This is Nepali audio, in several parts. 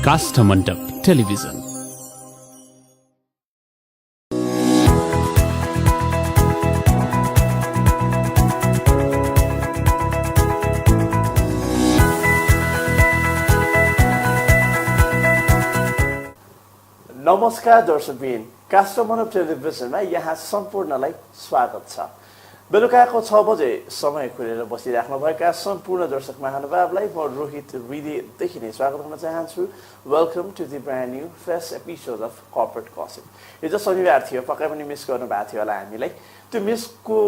काष्ठमण्डप टेलिभिजन। नमस्कार दर्शकबिन, काष्ठमण्डप टेलिभिजनमा यहाँ सम्पूर्णलाई स्वागत छ। बेलुकाको 6 बजे समय खुलेर बसिराख्नुभएका सम्पूर्ण दर्शक महानुभावलाई म रोहित हृदयदेखि नै स्वागत गर्न चाहन्छु। Welcome to the brand new first episode of corporate gossip. हिजो शनिबार थियो, पक्कै पनि मिस गर्नुभएको थियो होला हामीलाई। त्यो मिसको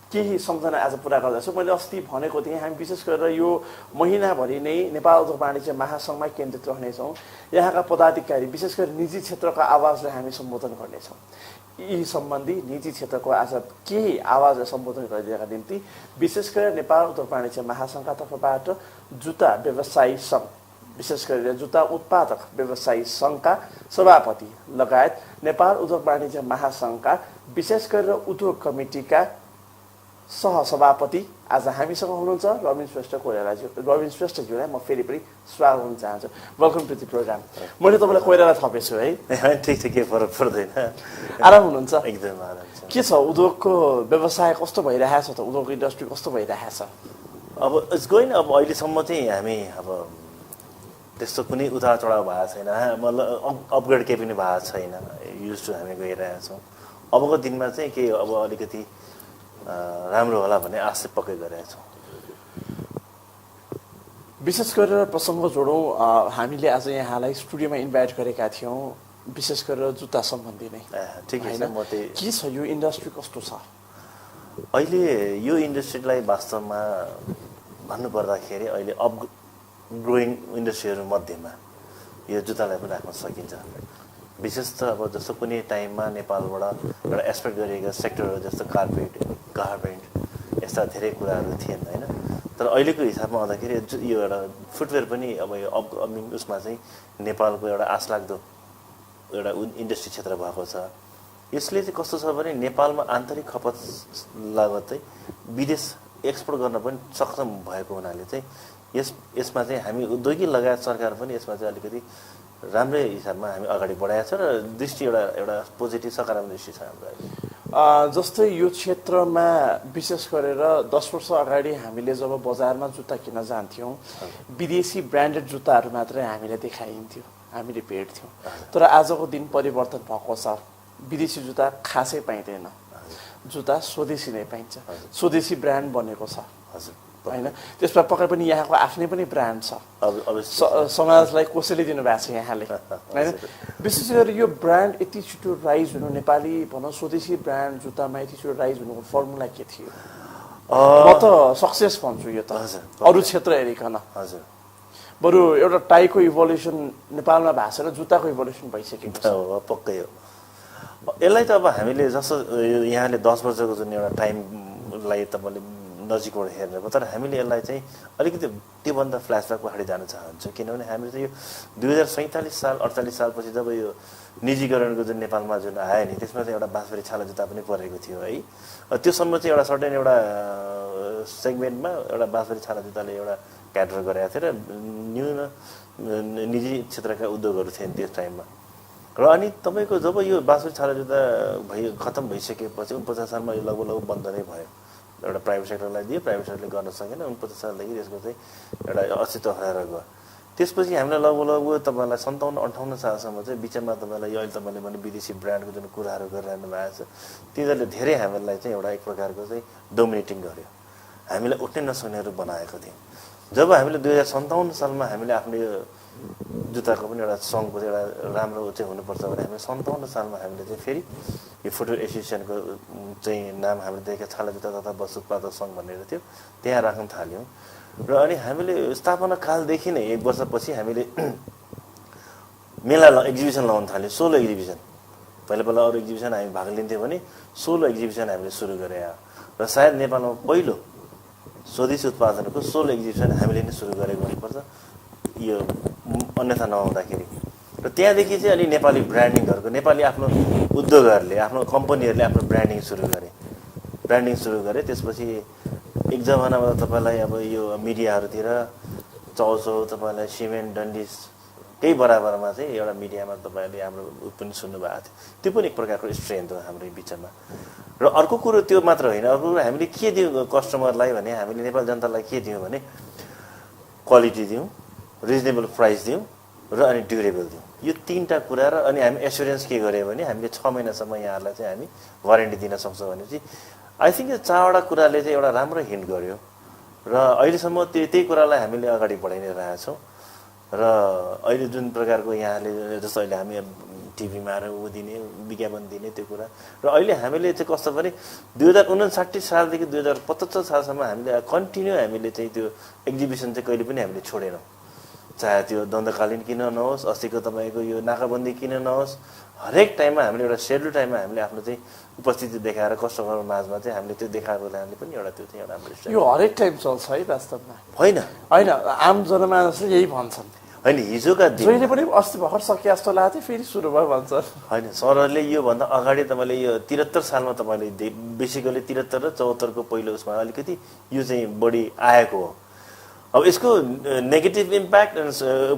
केही सम्झना आज पुरा गर्दैछु। मैले अस्ति भनेको थिएँ, हामी विशेष गरेर यो महिनाभरि नै नेपाल उद्योग वाणिज्य महासङ्घमा केन्द्रित रहनेछौँ। यहाँका पदाधिकारी, विशेष गरी निजी क्षेत्रका आवाजलाई हामी सम्बोधन गर्नेछौँ। यी सम्बन्धी निजी क्षेत्रको आज केही आवाजलाई सम्बोधन गरिदिएका निम्ति विशेष गरेर नेपाल उद्योग वाणिज्य महासङ्घका तर्फबाट जुत्ता व्यवसायी सङ्घ, विशेष गरेर जुत्ता उत्पादक व्यवसायी सङ्घका सभापति लगायत नेपाल उद्योग वाणिज्य महासङ्घका विशेष गरेर उद्योग कमिटीका सहसभापति आज हामीसँग हुनुहुन्छ रबिन श्रेष्ठ कोइरालाज्यू। रबिन श्रेष्ठज्यूलाई म फेरि पनि स्वागत गर्न चाहन्छु। Welcome to the programme. मैले तपाईँलाई कोइराला थपेछु है? ठिक छ, के फरक पर्दैन। आराम हुनुहुन्छ? एकदम आराम छ। के छ उद्योगको व्यवसाय कस्तो भइरहेछ त? उद्योग इन्डस्ट्री कस्तो भइरहेछ? अब इट्स गोइङ। अब अहिलेसम्म चाहिँ हामी अब त्यस्तो कुनै उतार चढाव भएको छैन, मतलब अपग्रेड केही पनि भएको छैन। युज टु हामी गइरहेछौँ। अबको दिनमा चाहिँ के अब अलिकति राम्रो होला भन्ने आशा पक्कै गरिरहेछौँ। विशेष गरेर प्रसङ्ग जोडौँ, हामीले आज यहाँलाई स्टुडियोमा इन्भाइट गरेका थियौँ विशेष गरेर जुत्ता सम्बन्धी नै। ठिकै छ। म त्यही के छ यो इन्डस्ट्री कस्तो छ अहिले? यो इन्डस्ट्रीलाई वास्तवमा भन्नुपर्दाखेरि अहिले ग्रोइङ इन्डस्ट्रीहरू मध्येमा यो जुत्तालाई पनि राख्न सकिन्छ। विशेष त अब जस्तो कुनै टाइममा नेपालबाट एउटा एक्सपेक्ट गरिएका सेक्टरहरू जस्तो कार्पेट, गार्मेन्ट, यस्ता धेरै कुराहरू थिएन होइन। तर अहिलेको हिसाबमा आउँदाखेरि यो एउटा फुटवेयर पनि अब यो अपकमिङ उसमा चाहिँ नेपालको एउटा आशलाग्दो एउटा इन्डस्ट्री क्षेत्र भएको छ। यसले चाहिँ कस्तो छ भने नेपालमा आन्तरिक खपत लागत चाहिँ विदेश एक्सपोर्ट गर्न पनि सक्षम भएको हुनाले चाहिँ यसमा चाहिँ हामी उद्योगी लगायत सरकार पनि यसमा चाहिँ अलिकति राम्रै हिसाबमा हामी अगाडि बढाएको छ र दृष्टि एउटा पोजिटिभ सकारात्मक दृष्टि छ हाम्रो। जस्तै यो क्षेत्रमा विशेष गरेर 10 वर्ष अगाडि हामीले जब बजारमा जुत्ता किन्न जान्थ्यौँ, विदेशी ब्रान्डेड जुत्ताहरू मात्रै हामीले देखाइन्थ्यो, हामीले भेट्थ्यौँ। तर आजको दिन परिवर्तन भएको छ। विदेशी जुत्ता खासै पाइँदैन, जुत्ता स्वदेशी नै पाइन्छ। स्वदेशी ब्रान्ड बनेको छ होइन? त्यसमा पक्कै पनि यहाँको आफ्नै पनि ब्रान्ड छ। समाजलाई कसैले दिनुभएको छ यहाँले होइन? विशेष गरी यो ब्रान्ड यति छिटो राइज हुनु, नेपाली भनौँ स्वदेशी ब्रान्ड जुत्तामा यति छिटो राइज हुनुको फर्मुला के थियो? म त सक्सेस भन्छु यो त अरू क्षेत्र हेरिकन। हजुर, बरु एउटा टाईको इभोल्युसन नेपालमा भएको छ र जुत्ताको इभोल्युसन भइसकेको छ। पक्कै हो। यसलाई त अब हामीले जस्तो यहाँले 10 वर्षको जुन एउटा टाइमलाई तपाईँले नजिकबाट हेर्नु, तर हामीले यसलाई चाहिँ अलिकति त्योभन्दा फ्ल्यासब्याक पछाडि जान चाहन्छौँ। किनभने हामीले चाहिँ यो 2047 साल 48 सालपछि जब यो निजीकरणको जुन नेपालमा जुन आयो नि, त्यसमा चाहिँ एउटा बाँसबेरी छाला जुत्ता पनि परेको थियो है। त्योसम्म चाहिँ एउटा सर्टेन एउटा सेगमेन्टमा एउटा बाँसबेरी छाला जुत्ताले एउटा क्याटर गरेको थियो र न्यून निजी क्षेत्रका उद्योगहरू थिए त्यस टाइममा। र अनि तपाईँको जब यो बाँसबेरी छाला जुत्ता खतम भइसकेपछि 49 सालमा यो लगभग बन्द नै भयो। एउटा प्राइभेट सेक्टरलाई दियो, प्राइभेट सेक्टरले गर्न सकेन। 49 सालदेखि यसको चाहिँ एउटा अस्तित्व हराएर गयो। त्यसपछि हामीलाई लगभग तपाईँलाई 57-58 सालसम्म चाहिँ बिचमा तपाईँलाई यो अहिले तपाईँले भने विदेशी ब्रान्डको जुन कुराहरू गरिरहनु भएको छ, तिनीहरूले धेरै हामीलाई चाहिँ एउटा एक प्रकारको चाहिँ डोमिनेटिङ गर्यो, हामीलाई उठ्नै नसक्नेहरू बनाएको थियो। जब हामीले 2057 सालमा हामीले आफ्नो यो जुत्ताको पनि एउटा सङ्घको चाहिँ एउटा राम्रो चाहिँ हुनुपर्छ भने हामीले 57 सालमा हामीले चाहिँ फेरि यो फुटवेयर एसोसिएसनको चाहिँ नाम हामीले दिएका छाला जुत्ता तथा वस्त्र उत्पादक सङ्घ भनेर थियो, त्यहाँ राख्न थाल्यौँ। र अनि हामीले स्थापना कालदेखि नै 1 वर्षपछि हामीले मेला एक्जिबिसन लगाउन थाल्यौँ। 16 एक्जिबिसन। पहिला अरू एक्जिबिसन हामी भाग लिन्थ्यौँ भने 16 एक्जिबिसन हामीले सुरु गरे र सायद नेपालमा पहिलो स्वदेशी उत्पादनको 16 एक्जिबिसन हामीले नै सुरु गरेको हुनुपर्छ यो अन्यथा नहुँदाखेरि। र त्यहाँदेखि चाहिँ अलि नेपाली ब्रान्डिङहरूको, नेपाली आफ्नो उद्योगहरूले, आफ्नो कम्पनीहरूले आफ्नो ब्रान्डिङ सुरु गरे। त्यसपछि एक जमानामा तपाईँलाई अब यो मिडियाहरूतिर चाउचाउ तपाईँलाई सिमेन्ट डन्डी त्यही बराबरमा चाहिँ एउटा मिडियामा तपाईँहरूले हाम्रो पनि सुन्नुभएको थियो त्यो पनि एक प्रकारको स्ट्रेन्थ हो हाम्रो बिचमा र अर्को कुरो त्यो मात्र होइन अर्को कुरो हामीले के दियौँ कस्टमरलाई भने हामीले नेपाली जनतालाई के दियौँ भने क्वालिटी दियौँ रिजनेबल प्राइस दियौँ र अनि ड्युरेबल दियौँ यो तीनटा कुरा र अनि हामी एस्युरेन्स के गर्यो भने हामीले 6 महिनासम्म यहाँहरूलाई चाहिँ हामी वारेन्टी दिन सक्छौँ भनेपछि आई थिङ्क यो 4वटा कुराले चाहिँ एउटा राम्रो हिन्ट गर्यो र अहिलेसम्म त्यही कुरालाई हामीले अगाडि बढाइ नै रहेछौँ र अहिले जुन प्रकारको यहाँले जस्तो अहिले हामी टिभीमा ऊ दिने विज्ञापन दिने त्यो कुरा र अहिले हामीले चाहिँ कस्तो भने 2059 सालदेखि 2075 सालसम्म हामीले कन्टिन्यू हामीले चाहिँ त्यो एक्जिबिसन चाहिँ कहिले पनि हामीले छोडेनौँ चाहे त्यो द्वन्द्वकालीन किन नहोस् अस्तिको तपाईँको यो नाकाबन्दी किन नहोस् हरेक टाइममा हामीले एउटा सेड्युल टाइममा हामीले आफ्नो चाहिँ उपस्थिति देखाएर कस्टमर माझमा चाहिँ हामीले त्यो देखाएको हामीले पनि एउटा त्यो चाहिँ एउटा हाम्रो यो हरेक टाइम चल्छ है वास्तवमा होइन होइन आम जनमानसले यही भन्छन् होइन हिजोका दिन जहिले पनि अस्ति भर्खर सके जस्तो लाग्थ्यो फेरि सुरु भयो भन्छ होइन सरहरूले योभन्दा अगाडि तपाईँले यो 73 सालमा तपाईँले बेसिकली 73 र 74 को पहिलो उसमा अलिकति यो चाहिँ बढी आएको हो अब यसको नेगेटिभ इम्प्याक्ट अनि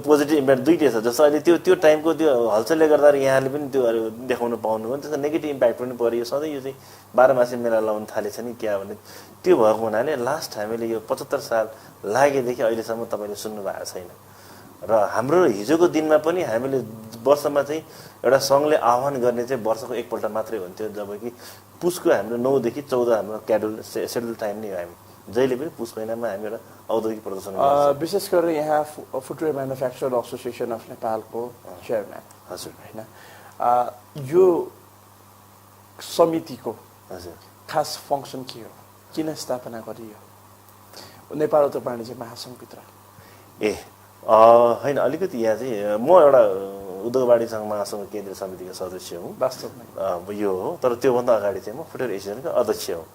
पोजिटिभ इम्प्याक्ट दुईटै छ जस्तो अहिले त्यो टाइमको त्यो हलचलले गर्दा यहाँले पनि त्यो देखाउन पाउनुभयो त्यसको नेगेटिभ इम्प्याक्ट पनि पर्यो सधैँ यो चाहिँ 12 मासे मेला लाउन थालेछ नि क्या भने त्यो भएको हुनाले लास्ट हामीले यो 75 साल लागेदेखि अहिलेसम्म तपाईँले सुन्नु भएको छैन र हाम्रो हिजोको दिनमा पनि हामीले वर्षमा चाहिँ एउटा सङ्घले आह्वान गर्ने चाहिँ वर्षको एकपल्ट मात्रै हुन्थ्यो जबकि पुसको हाम्रो 9 देखि 14 हाम्रो सेड्युल टाइम नै हो हामी जहिले पनि पुस महिनामा हामी एउटा औद्योगिक प्रदर्शन विशेष गरेर यहाँ फुटवेयर म्यानुफ्याक्चर एसोसिएसन अफ नेपालको चेयरम्यान हजुर होइन यो समितिको हजुर खास फङ्सन के हो किन स्थापना गरियो नेपाल उद्योग वाणिज्य महासङ्घभित्र ए होइन अलिकति यहाँ चाहिँ म एउटा उद्योग वाणिज्य सङ्घ महासङ्घ केन्द्रीय समितिको सदस्य हुँ वास्तवमा यो हो तर त्योभन्दा अगाडि चाहिँ म फुटवेयर एसोसिएसनको अध्यक्ष हुँ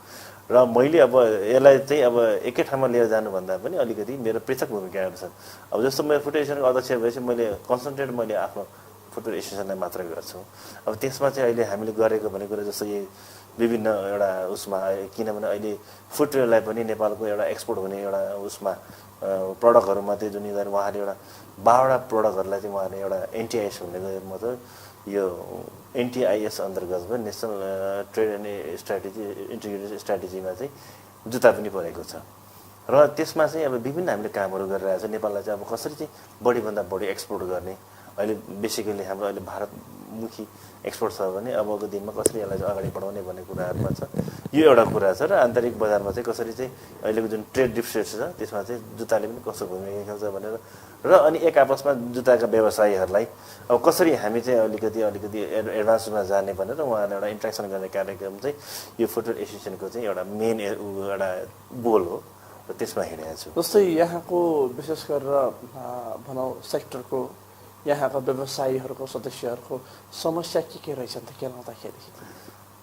र मैले अब यसलाई चाहिँ अब एकै ठाउँमा लिएर जानुभन्दा पनि अलिकति मेरो पृथक भूमिकाहरू छन् अब जस्तो मैले फुटवेयर एसोसिएसनको अध्यक्ष भएपछि मैले कन्सन्ट्रेट मैले आफ्नो फुटवेयर एसोसिएसनलाई मात्र गर्छु अब त्यसमा चाहिँ अहिले हामीले गरेको भनेको जस्तो यही विभिन्न एउटा उसमा किनभने अहिले फुटवेयरलाई पनि नेपालको एउटा एक्सपोर्ट हुने एउटा उसमा प्रडक्टहरूमा चाहिँ जुन यिनीहरू उहाँले एउटा 12वटा प्रडक्टहरूलाई चाहिँ उहाँले एउटा एनटिआइएस हुने मतलब यो एनटिआइएस अन्तर्गतमा national trade and strategy integrated स्ट्राटेजीमा चाहिँ जुत्ता पनि परेको छ र त्यसमा चाहिँ अब विभिन्न हामीले कामहरू गरिरहेको छ नेपाललाई चाहिँ अब कसरी चाहिँ बढीभन्दा बढी एक्सपोर्ट गर्ने अहिले बेसिकली हाम्रो अहिले भारतमुखी एक्सपोर्ट छ भने अबको दिनमा कसरी यसलाई अगाडि बढाउने भन्ने कुराहरूमा छ यो एउटा कुरा छ र आन्तरिक बजारमा चाहिँ कसरी चाहिँ अहिलेको जुन ट्रेड डिफिसिट छ त्यसमा चाहिँ जुत्ताले पनि कस्तो भूमिका खेल्छ भनेर र अनि एक आपसमा जुत्ताका व्यवसायीहरूलाई अब कसरी हामी चाहिँ अलिकति एडभान्समा जाने भनेर उहाँले एउटा इन्ट्रेक्सन गर्ने कार्यक्रम चाहिँ यो फुटवेयर एसोसिएसनको चाहिँ एउटा मेन एउटा गोल हो र त्यसमा हिँडेको छु जस्तै यहाँको विशेष गरेर भनौँ सेक्टरको यहाँका व्यवसायीहरूको सदस्यहरूको समस्या के रहेछन् त के लाउँदाखेरि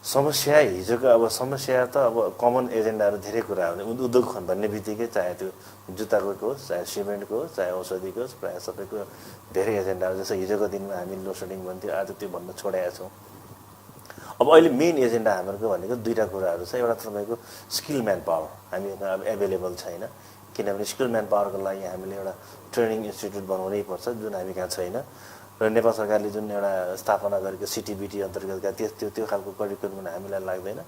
समस्या हिजोको अब समस्या त अब कमन एजेन्डाहरू धेरै कुरा हो उद्योग भन्ने बित्तिकै चाहे त्यो जुत्ताको होस् चाहे सिमेन्टको होस् चाहे औषधिको होस् प्रायः सबैको धेरै एजेन्डाहरू जस्तो हिजोको दिनमा हामी लोडसेडिङ भन्थ्यो आज त्यो भन्न छोडेका छौँ अब अहिले मेन एजेन्डा हाम्रो भनेको दुईवटा कुराहरू छ एउटा तपाईँको स्किल म्यान पावर हामीमा अब एभाइलेबल छैन किनभने स्किल म्यान पावरको लागि हामीले एउटा ट्रेनिङ इन्स्टिट्युट बनाउनै पर्छ जुन हामी कहाँ छैन र नेपाल सरकारले जुन एउटा स्थापना गरेको सिटिबिटी अन्तर्गतका त्यो खालको करिकुलम हामीलाई लाग्दैन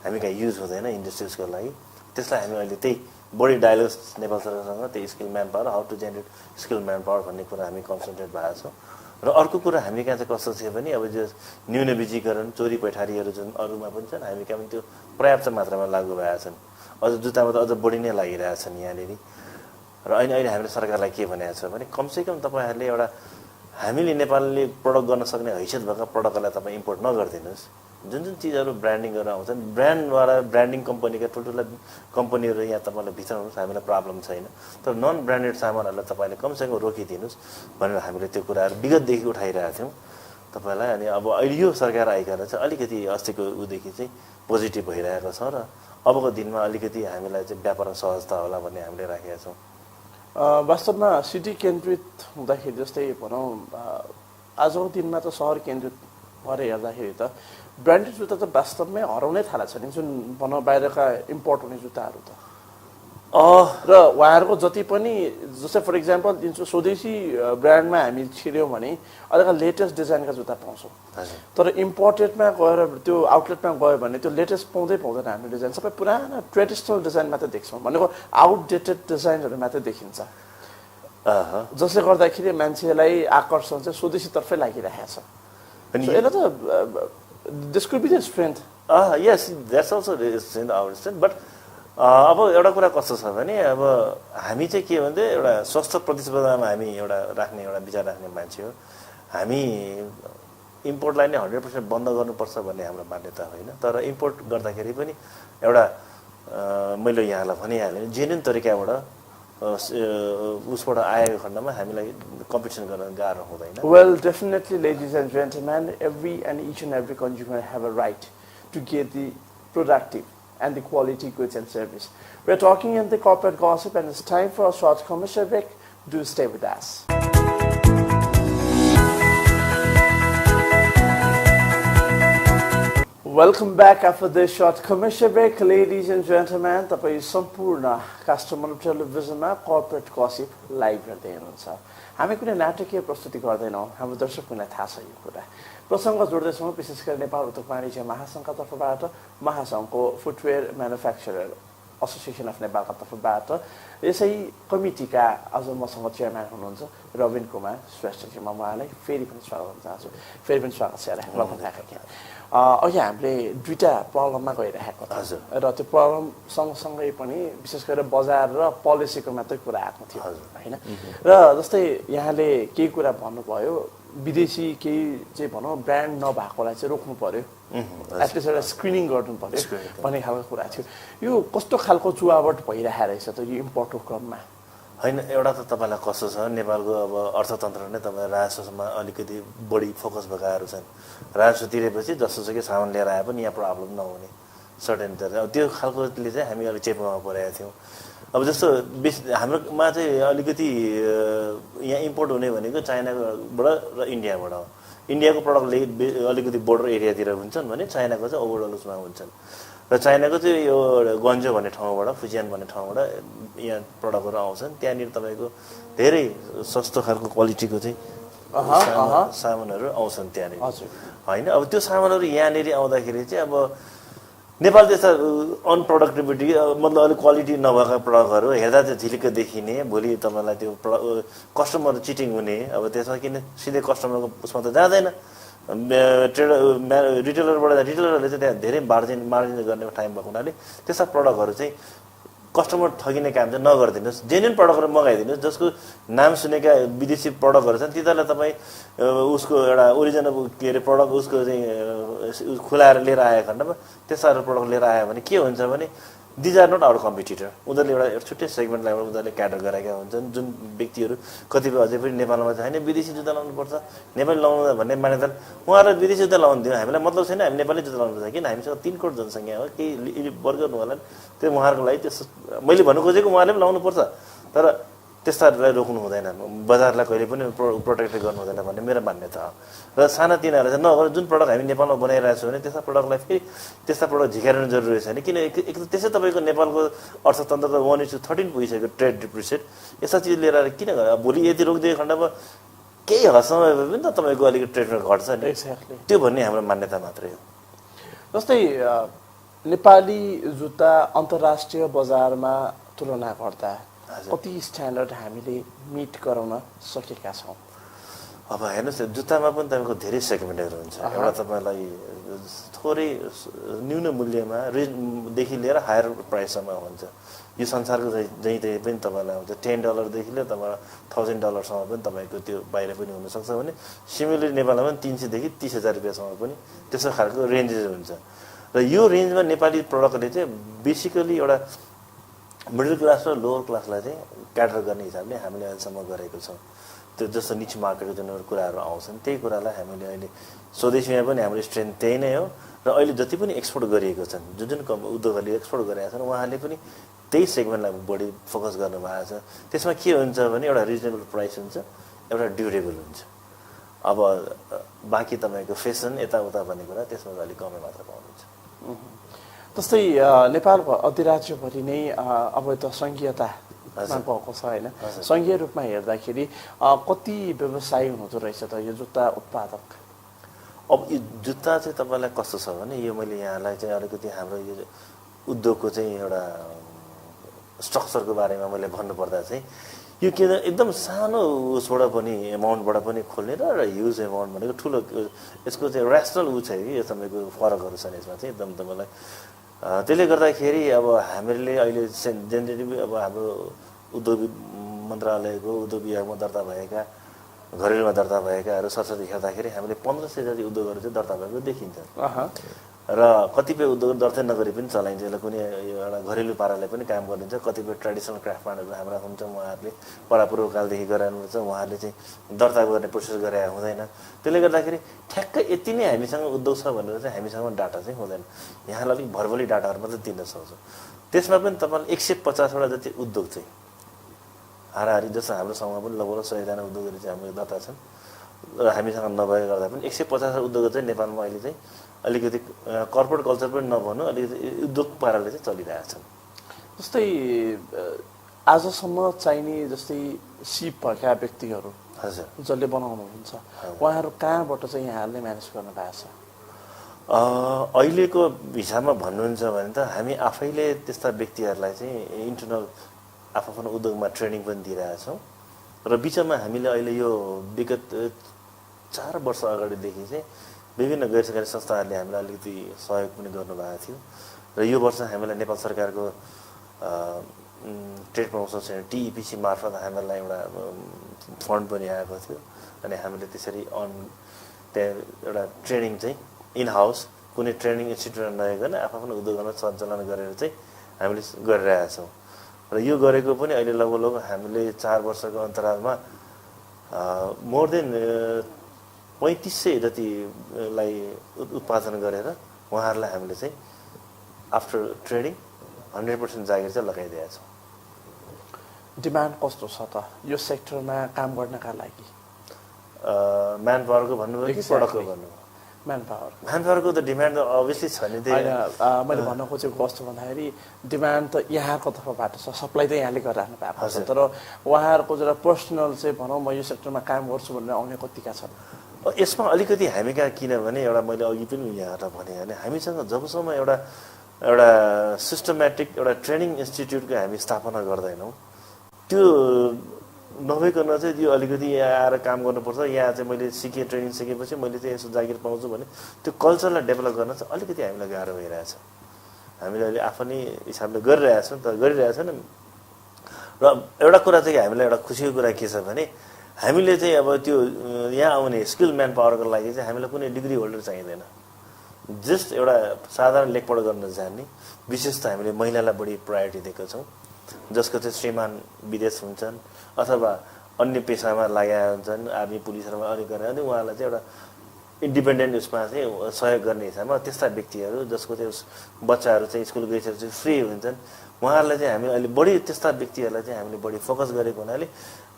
हामी कहाँ युज हुँदैन इन्डस्ट्रिजको लागि त्यसलाई हामी अहिले त्यही बढी डायलोग नेपाल सरकारसँग त्यही skill man power how to generate skill man power भन्ने कुरा हामी कन्सन्ट्रेट भएको छौँ र अर्को कुरा हामी कहाँ चाहिँ कस्तो छ भने अब जो न्यूनबीजीकरण चोरी पैठारीहरू जुन अरूमा पनि छन् हामी कहाँ पनि त्यो पर्याप्त मात्रामा लागू भएका छन् अझ जुत्तामा त अझ बढी नै लागिरहेछन् यहाँनिर र अहिले हामीले सरकारलाई के भनेको छ भने कमसेकम तपाईँहरूले एउटा हामीले नेपालले प्रडक्ट गर्न सक्ने हैसियत भएको प्रडक्टलाई तपाईँ इम्पोर्ट नगरिदिनुहोस् जुन जुन चिजहरू ब्रान्डिङ गरेर आउँछन् ब्रान्डवाला ब्रान्डिङ कम्पनीका ठुल्ठुला कम्पनीहरू यहाँ तपाईँलाई भित्राउनुहोस् हामीलाई प्रब्लम छैन तर नन ब्रान्डेड सामानहरूलाई तपाईँले कमसेकम रोकिदिनुहोस् भनेर हामीले त्यो कुराहरू विगतदेखि उठाइरहेको थियौँ तपाईँलाई अनि अब अहिले यो सरकार आइकन चाहिँ अलिकति अस्तिको उदेखि चाहिँ पोजिटिभ भइरहेको छ र अबको दिनमा अलिकति हामीलाई चाहिँ व्यापारमा सहजता होला भन्ने हामीले राखेका छौँ वास्तवमा सिटी केन्द्रित हुँदाखेरि जस्तै भनौँ आजको दिनमा त सहर केन्द्रित भएर हेर्दाखेरि त ब्रान्डेड जुत्ता त वास्तवमै हराउनै थालेको छ नि जुन भनौँ बाहिरका इम्पोर्ट हुने जुत्ताहरू त र उहाँहरूको जति पनि जस्तै फर इक्जाम्पल दिन्छु स्वदेशी ब्रान्डमा हामी छिर्यौँ भने अलिकति लेटेस्ट डिजाइनका जुत्ता पाउँछौँ तर इम्पोर्टेडमा गएर त्यो आउटलेटमा गयो भने त्यो लेटेस्ट पाउँदैन हाम्रो डिजाइन सबै पुरानो ट्रेडिसनल डिजाइन मात्रै देख्छौँ भनेको आउटडेटेड डिजाइनहरू मात्रै देखिन्छ जसले गर्दाखेरि मान्छेलाई आकर्षण चाहिँ स्वदेशीतर्फै लागिरहेको छ यसलाई त this could be the strength yes that's also strength our strength but अब एउटा कुरा कस्तो छ भने अब हामी चाहिँ के भन्दै एउटा स्वस्थ प्रतिस्पर्धामा हामी एउटा विचार राख्ने मान्छे हो हामी इम्पोर्टलाई नै 100% बन्द गर्नुपर्छ भन्ने हाम्रो मान्यता होइन तर इम्पोर्ट गर्दाखेरि पनि एउटा मैले यहाँलाई भनिहालेँ जेन्युन तरिकाबाट उसबाट आएको खण्डमा हामीलाई कम्पिटिसन गर्न गाह्रो हुँदैन Well, definitely, ladies and gentlemen, every and each and every consumer have a right to get the productive and the quality goods and service. We're talking in the corporate gossip and it's time for a short commercial break. Do stay with us. Welcome back after this short commercial break. Ladies and gentlemen, तपाईं सम्पूर्ण कस्टमर टेलिभिजनमा corporate gossip live हेर्दै हुनुहुन्छ हामी कुनै नाटकीय प्रस्तुति गर्दैनौँ हाम्रो दर्शकहरूलाई थाहा छ यो कुरा प्रसङ्ग जोड्दैछौँ विशेष गरी नेपाल उद्योग वाणिज्य महासङ्घका तर्फबाट महासङ्घको फुटवेयर म्यानुफ्याक्चरर एसोसिएसन अफ नेपालका तर्फबाट यसै कमिटीका आज मसँग चेयरम्यान हुनुहुन्छ रबिन कुमार श्रेष्ठजी म उहाँलाई फेरि पनि स्वागत गर्न चाहन्छु फेरि पनि स्वागत छ अघि हामीले दुईटा प्रब्लममा गइरहेको हजुर र त्यो प्रब्लम सँगसँगै पनि विशेष गरेर बजार र पोलिसीको मात्रै कुरा आएको थियो होइन र जस्तै यहाँले केही कुरा भन्नुभयो विदेशी केही चाहिँ भनौँ ब्रान्ड नभएकोलाई चाहिँ रोक्नु पर्यो एटलिस्ट एउटा स्क्रिनिङ गर्नु पर्यो भन्ने खालको कुरा थियो यो कस्तो खालको चुहावट भइरहेको रहेछ त यो इम्पोर्टको क्रममा होइन एउटा त तपाईँलाई कस्तो छ नेपालको अब अर्थतन्त्र नै तपाईँ राजस्वमा अलिकति बढी फोकस भएकाहरू छन् राजस्व तिरेपछि जसोसुकै सामान लिएर आए पनि यहाँ प्रब्लम नहुने सर्टेन अब त्यो खालकोले चाहिँ हामी अलिक चेपमा परेका थियौँ अब जस्तो हाम्रोमा चाहिँ अलिकति यहाँ इम्पोर्ट हुने भनेको चाइनाबाट र इन्डियाबाट हो इन्डियाको प्रडक्टले अलिकति बोर्डर एरियातिर हुन्छन् भने चाइनाको चाहिँ ओभरअल उसमा हुन्छन् र चाइनाको चाहिँ यो गन्जो भन्ने ठाउँबाट फुजियान भन्ने ठाउँबाट यहाँ प्रडक्टहरू आउँछन् त्यहाँनिर तपाईँको धेरै सस्तो खालको क्वालिटीको चाहिँ सामानहरू आउँछन् त्यहाँनिर होइन अब त्यो सामानहरू यहाँनिर आउँदाखेरि चाहिँ अब नेपाल त्यस्ता अनप्रोडक्टिभिटी मतलब अलिक क्वालिटी नभएका प्रडक्टहरू हेर्दा चाहिँ झिलिक्क देखिने भोलि तपाईँलाई त्यो कस्टमर चिटिङ हुने अब त्यसमा किन सिधै कस्टमरको उसमा त जाँदैन रिटेलरले चाहिँ त्यहाँ धेरै मार्जिन गर्ने टाइम भएको हुनाले त्यस्ता प्रडक्टहरू चाहिँ कस्टमर ठगिने काम चाहिँ नगरिदिनुहोस् जेन्युन प्रडक्टहरू मगाइदिनुहोस् जसको नाम सुनेका विदेशी प्रडक्टहरू छन् तिनीहरूलाई तपाईँ उसको एउटा ओरिजिनल के अरे प्रडक्ट उसको चाहिँ खुलाएर लिएर आएको खण्डमा त्यस्ताहरू प्रडक्ट लिएर आयो भने के हुन्छ भने these are not our competitor उनीहरूले एउटा छुट्टै सेगमेन्टलाई उनीहरूले क्याटर गराएका हुन्छन् जुन व्यक्तिहरू कतिपय अझै पनि नेपालमा चाहिँ होइन विदेशी जुत्ता लाउनुपर्छ नेपाली लाउनु भन्ने मान्यता उहाँहरूलाई विदेशी जुत्ता लाउनु दियो हामीलाई मतलब छैन हामी नेपाली जुत्ता लाउनुपर्छ किन हामीसँग 3 करोड जनसङ्ख्या हो केही वर्ग गर्नु होला त्यो उहाँहरूको लागि त्यस्तो मैले भन्नु खोजेको उहाँले पनि लाउनुपर्छ तर त्यस्ताहरूलाई रोक्नु हुँदैन बजारलाई कहिले पनि प्रोटेक्ट गर्नु हुँदैन भन्ने मेरो मान्यता हो र सानातिनाहरू चाहिँ नगर जुन प्रडक्ट हामी नेपालमा बनाइरहेको छौँ भने त्यस्ता प्रडक्टलाई फेरि त्यस्ता प्रडक्ट झिकाइरहनु जरुरी छैन किन एक त त्यसै तपाईँको नेपालको अर्थतन्त्र त 1:13 पुगिसक्यो ट्रेड डिप्रिसिएट यस्ता चिज लिएर किन गर्यो भोलि यति रोकिदिएको खण्डमा केही हदसम्म पनि त तपाईँको अलिकति ट्रेडमा घट्छ नि त्यो भन्ने हाम्रो मान्यता मात्रै हो जस्तै नेपाली जुत्ता अन्तर्राष्ट्रिय बजारमा तुलना गर्दा कति स्ट्यान्डर्ड हामीले मिट गराउन सकेका छौँ अब हेर्नुहोस् जुत्तामा पनि तपाईँको धेरै सेगमेन्टहरू हुन्छ एउटा तपाईँलाई थोरै न्यून मूल्यमा देखि लिएर हायर प्राइससम्म हुन्छ यो संसारको जहीँ तहीँ पनि तपाईँलाई हुन्छ $10 लिएर तपाईँ $1,000 पनि तपाईँको त्यो बाहिर पनि हुनसक्छ भने सिमिलरली नेपालमा पनि 300 देखि 30,000 रुपियाँसम्म पनि त्यस्तो खालको रेन्जेस हुन्छ र यो रेन्जमा नेपाली प्रडक्टले चाहिँ बेसिकली एउटा मिडल क्लास र लोवर क्लासलाई चाहिँ क्याटर गर्ने हिसाबले हामीले अहिलेसम्म गरेको छौँ त्यो जस्तो निच मार्केटको जुन कुराहरू आउँछन् त्यही कुरालाई हामीले अहिले स्वदेशीमा पनि हाम्रो स्ट्रेन्थ त्यही नै हो र अहिले जति पनि एक्सपोर्ट गरिएको छन् जुन जुन उद्योगहरूले एक्सपोर्ट गरेका छन् उहाँहरूले पनि त्यही सेगमेन्टलाई बढी फोकस गर्नुभएको छ त्यसमा के हुन्छ भने एउटा रिजनेबल प्राइस हुन्छ एउटा ड्युरेबल हुन्छ अब बाँकी तपाईँको फेसन यताउता भन्ने कुरा त्यसमा अलिक कमै मात्र पाउनुहुन्छ जस्तै नेपालको अधिराज्यभरि नै अब त सङ्घीयता भएको छ होइन सङ्घीय रूपमा हेर्दाखेरि कति व्यवसाय हुँदो रहेछ त यो जुत्ता उत्पादक अब यो जुत्ता चाहिँ तपाईँलाई कस्तो छ भने यो मैले यहाँलाई चाहिँ अलिकति हाम्रो यो उद्योगको चाहिँ एउटा स्ट्रक्चरको बारेमा मैले भन्नुपर्दा चाहिँ यो के एकदम सानो उसबाट पनि एमाउन्टबाट पनि खोल्ने र ह्युज एमाउन्ट भनेको ठुलो यसको चाहिँ ऱ्यासनल ऊ छ कि यो तपाईँको फरकहरू छन् यसमा चाहिँ एकदम तपाईँलाई त्यसले गर्दाखेरि अब हामीले अहिले जेनरेटिभ अब हाम्रो उद्योग मन्त्रालयको उद्योग विभागमा दर्ता भएका घरेलुमा दर्ता भएकाहरू सरस्वती हेर्दाखेरि हामीले 1500 जति उद्योगहरू चाहिँ दर्ता भएको देखिन्छ र कतिपय उद्योग दर्ता नगरी पनि चलाइन्छ यसलाई कुनै एउटा घरेलु पाराले पनि काम गरिन्छ कतिपय ट्रेडिसनल क्राफ्टम्यानहरू हाम्रा हुन्छ उहाँहरूले परापूर्वकालदेखि गराउनुहुन्छ उहाँहरूले चाहिँ दर्ता गर्ने प्रोसेस गरे हुँदैन त्यसले गर्दाखेरि ठ्याक्कै यति नै हामीसँग उद्योग छ भनेर चाहिँ हामीसँग डाटा चाहिँ हुँदैन यहाँलाई अलिक भरभली डाटाहरू मात्रै दिन सक्छौँ त्यसमा पनि तपाईँले 150 वटा जति उद्योग चाहिँ हाराहारी जस्तो हाम्रो ठाउँमा पनि लगभग 100 जना उद्योगहरू चाहिँ हाम्रो दर्ता छन् र हामीसँग नभए गर्दा पनि 150 उद्योग चाहिँ नेपालमा अहिले चाहिँ अलिकति कर्पोरेट कल्चर पनि नभन्नु अलिकति उद्योग पाराले चाहिँ चलिरहेछन् जस्तै आजसम्म चाहिने जस्तै सिप भएका व्यक्तिहरू हजुर जसले बनाउनुहुन्छ उहाँहरू कहाँबाट चाहिँ यहाँहरूले म्यानेज गर्न भएको छ अहिलेको हिसाबमा भन्नुहुन्छ भने त हामी आफैले त्यस्ता व्यक्तिहरूलाई चाहिँ इन्टरनल आफ्नो उद्योगमा ट्रेनिङ पनि दिइरहेछौँ र बिचमा हामीले अहिले यो विगत 4 वर्ष अगाडिदेखि चाहिँ विभिन्न गैर सरकारी संस्थाहरूले हामीलाई अलिकति सहयोग पनि गर्नुभएको थियो र यो वर्ष हामीलाई नेपाल सरकारको ट्रेड प्रमोसन सेन्टर टिइपिसी मार्फत हामीलाई एउटा फन्ड पनि आएको थियो अनि हामीले त्यसरी त्यहाँ एउटा ट्रेनिङ चाहिँ इन हाउस कुनै ट्रेनिङ इन्स्टिट्युटमा नगइकन आफ्नो उद्योगमा सञ्चालन गरेर चाहिँ हामीले गरिरहेका छौँ र यो गरेको पनि अहिले लगभग हामीले 4 वर्षको अन्तरालमा मोर देन 3500 जतिलाई उत्पादन गरेर उहाँहरूलाई हामीले चाहिँ आफ्टर ट्रेडिङ 100% जागिर चाहिँ लगाइदिएका छौँ डिमान्ड कस्तो छ त यो सेक्टरमा काम गर्नका लागि म्यान पावरको भन्नुभयो कि प्रडक्टको भन्नुभयो म्यान पावरको त डिमान्ड त अभियसली छ नि त्यही मैले भन्न खोजेको कस्तो भन्दाखेरि डिमान्ड त यहाँको तर्फबाट छ सप्लाई त यहाँले गरिराख्नु भएको छ तर उहाँहरूको जरा पर्सनल चाहिँ भनौँ म यो सेक्टरमा काम गर्छु भनेर आउने कतिका छन् यसमा अलिकति हामी कहाँ किनभने एउटा मैले अघि पनि यहाँलाई भने भने हामीसँग जबसम्म एउटा सिस्टमेटिक एउटा ट्रेनिङ इन्स्टिट्युटको हामी स्थापना गर्दैनौँ त्यो नभइकन चाहिँ यो अलिकति यहाँ आएर काम गर्नुपर्छ यहाँ चाहिँ मैले सिकेँ ट्रेनिङ सिकेपछि मैले चाहिँ यसो जागिर पाउँछु भने त्यो कल्चरलाई डेभलप गर्न चाहिँ अलिकति हामीलाई गाह्रो भइरहेछ हामीले अहिले आफ्नै हिसाबले गरिरहेछौँ तर गरिरहेछौँ र एउटा कुरा चाहिँ हामीलाई एउटा खुसीको कुरा के छ भने हामीले चाहिँ अब त्यो यहाँ आउने स्किल म्यान पावरको लागि चाहिँ हामीलाई कुनै डिग्री होल्डर चाहिँदैन जस्ट एउटा साधारण लेखपढ गर्न जान्ने विशेष त हामीले महिलालाई बढी प्रायोरिटी दिएका छौँ जसको चाहिँ श्रीमान विदेश हुन्छन् अथवा अन्य पेसामा लागेका हुन्छन् आर्मी पुलिसहरूमा अलिक गरेर अनि उहाँलाई चाहिँ एउटा इन्डिपेन्डेन्ट उसमा चाहिँ सहयोग गर्ने हिसाबमा त्यस्ता व्यक्तिहरू जसको चाहिँ बच्चाहरू चाहिँ स्कुल गइसकेपछि फ्री हुन्छन् उहाँहरूलाई चाहिँ हामी अहिले बढी त्यस्ता व्यक्तिहरूलाई चाहिँ हामीले बढी फोकस गरेको हुनाले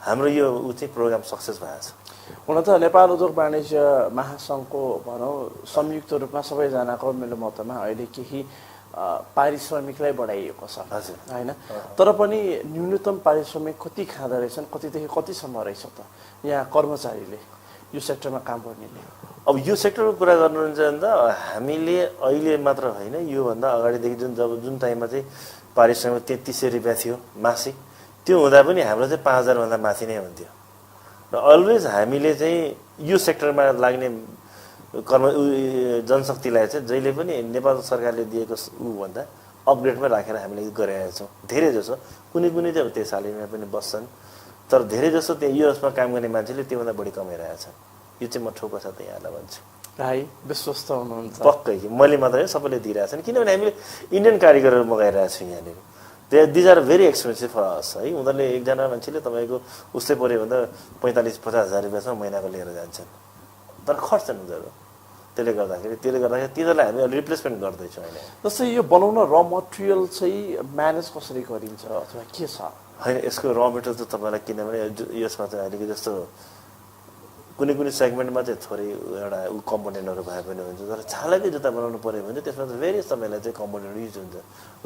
हाम्रो यो ऊ चाहिँ प्रोग्राम सक्सेस भएको छ हुन त नेपाल उद्योग वाणिज्य महासङ्घको भनौँ संयुक्त रूपमा सबैजनाको मेरो मतमा अहिले केही पारिश्रमिकलाई बढाइएको छ होइन तर पनि न्यूनतम पारिश्रमिक कति खाँदो रहेछन् कतिदेखि कतिसम्म रहेछ त यहाँ कर्मचारीले यो सेक्टरमा काम गर्नेले अब यो सेक्टरको कुरा गर्नुहुन्छ भने त हामीले अहिले मात्र होइन योभन्दा अगाडिदेखि जुन टाइममा चाहिँ पारिश्रमिक 3300 रुपियाँ थियो मासिक त्यो हुँदा पनि हाम्रो चाहिँ 5000 भन्दा माथि नै हुन्थ्यो र अलवेज हामीले चाहिँ यो सेक्टरमा लाग्ने जनशक्तिलाई चाहिँ जहिले पनि नेपाल सरकारले दिएको ऊ भन्दा अपग्रेडमा राखेर हामीले गरिरहेका छौँ धेरै जसो कुनै कुनै चाहिँ अब त्यस सालमा पनि बस्छन् तर धेरै जसो त्यहाँ युएसमा काम गर्ने मान्छेले त्योभन्दा बढी कमाइरहेका छन् यो चाहिँ म ठोको छ त यहाँलाई भन्छु भाइ विश्वस्त हुनुहुन्छ पक्कै मैले मात्रै सबैले दिइरहेछन् किनभने हामीले इन्डियन कारिगरहरू मगाइरहेको छौँ यहाँनिर these are very expensive for us है उनीहरूले एकजना मान्छेले तपाईँको उस्तै पऱ्यो भन्दा 45-50 हजार रुपियाँसम्म महिनाको लिएर जान्छन् तर खर्चन् उनीहरू त्यसले गर्दाखेरि तिनीहरूलाई हामी रिप्लेसमेन्ट गर्दैछौँ अहिले जस्तै यो बनाउन र मटेरियल चाहिँ म्यानेज कसरी गरिन्छ अथवा के छ होइन यसको र मटेरियल चाहिँ तपाईँलाई किनभने यसमा चाहिँ अलिकति जस्तो कुनै कुनै सेगमेन्टमा चाहिँ थोरै एउटा कम्पोनेन्टहरू भए पनि हुन्छ तर छालाकै जुत्ता बनाउनु पर्यो भने त्यसमा चाहिँ भेरियस तपाईँलाई चाहिँ कम्पोनेन्ट युज हुन्छ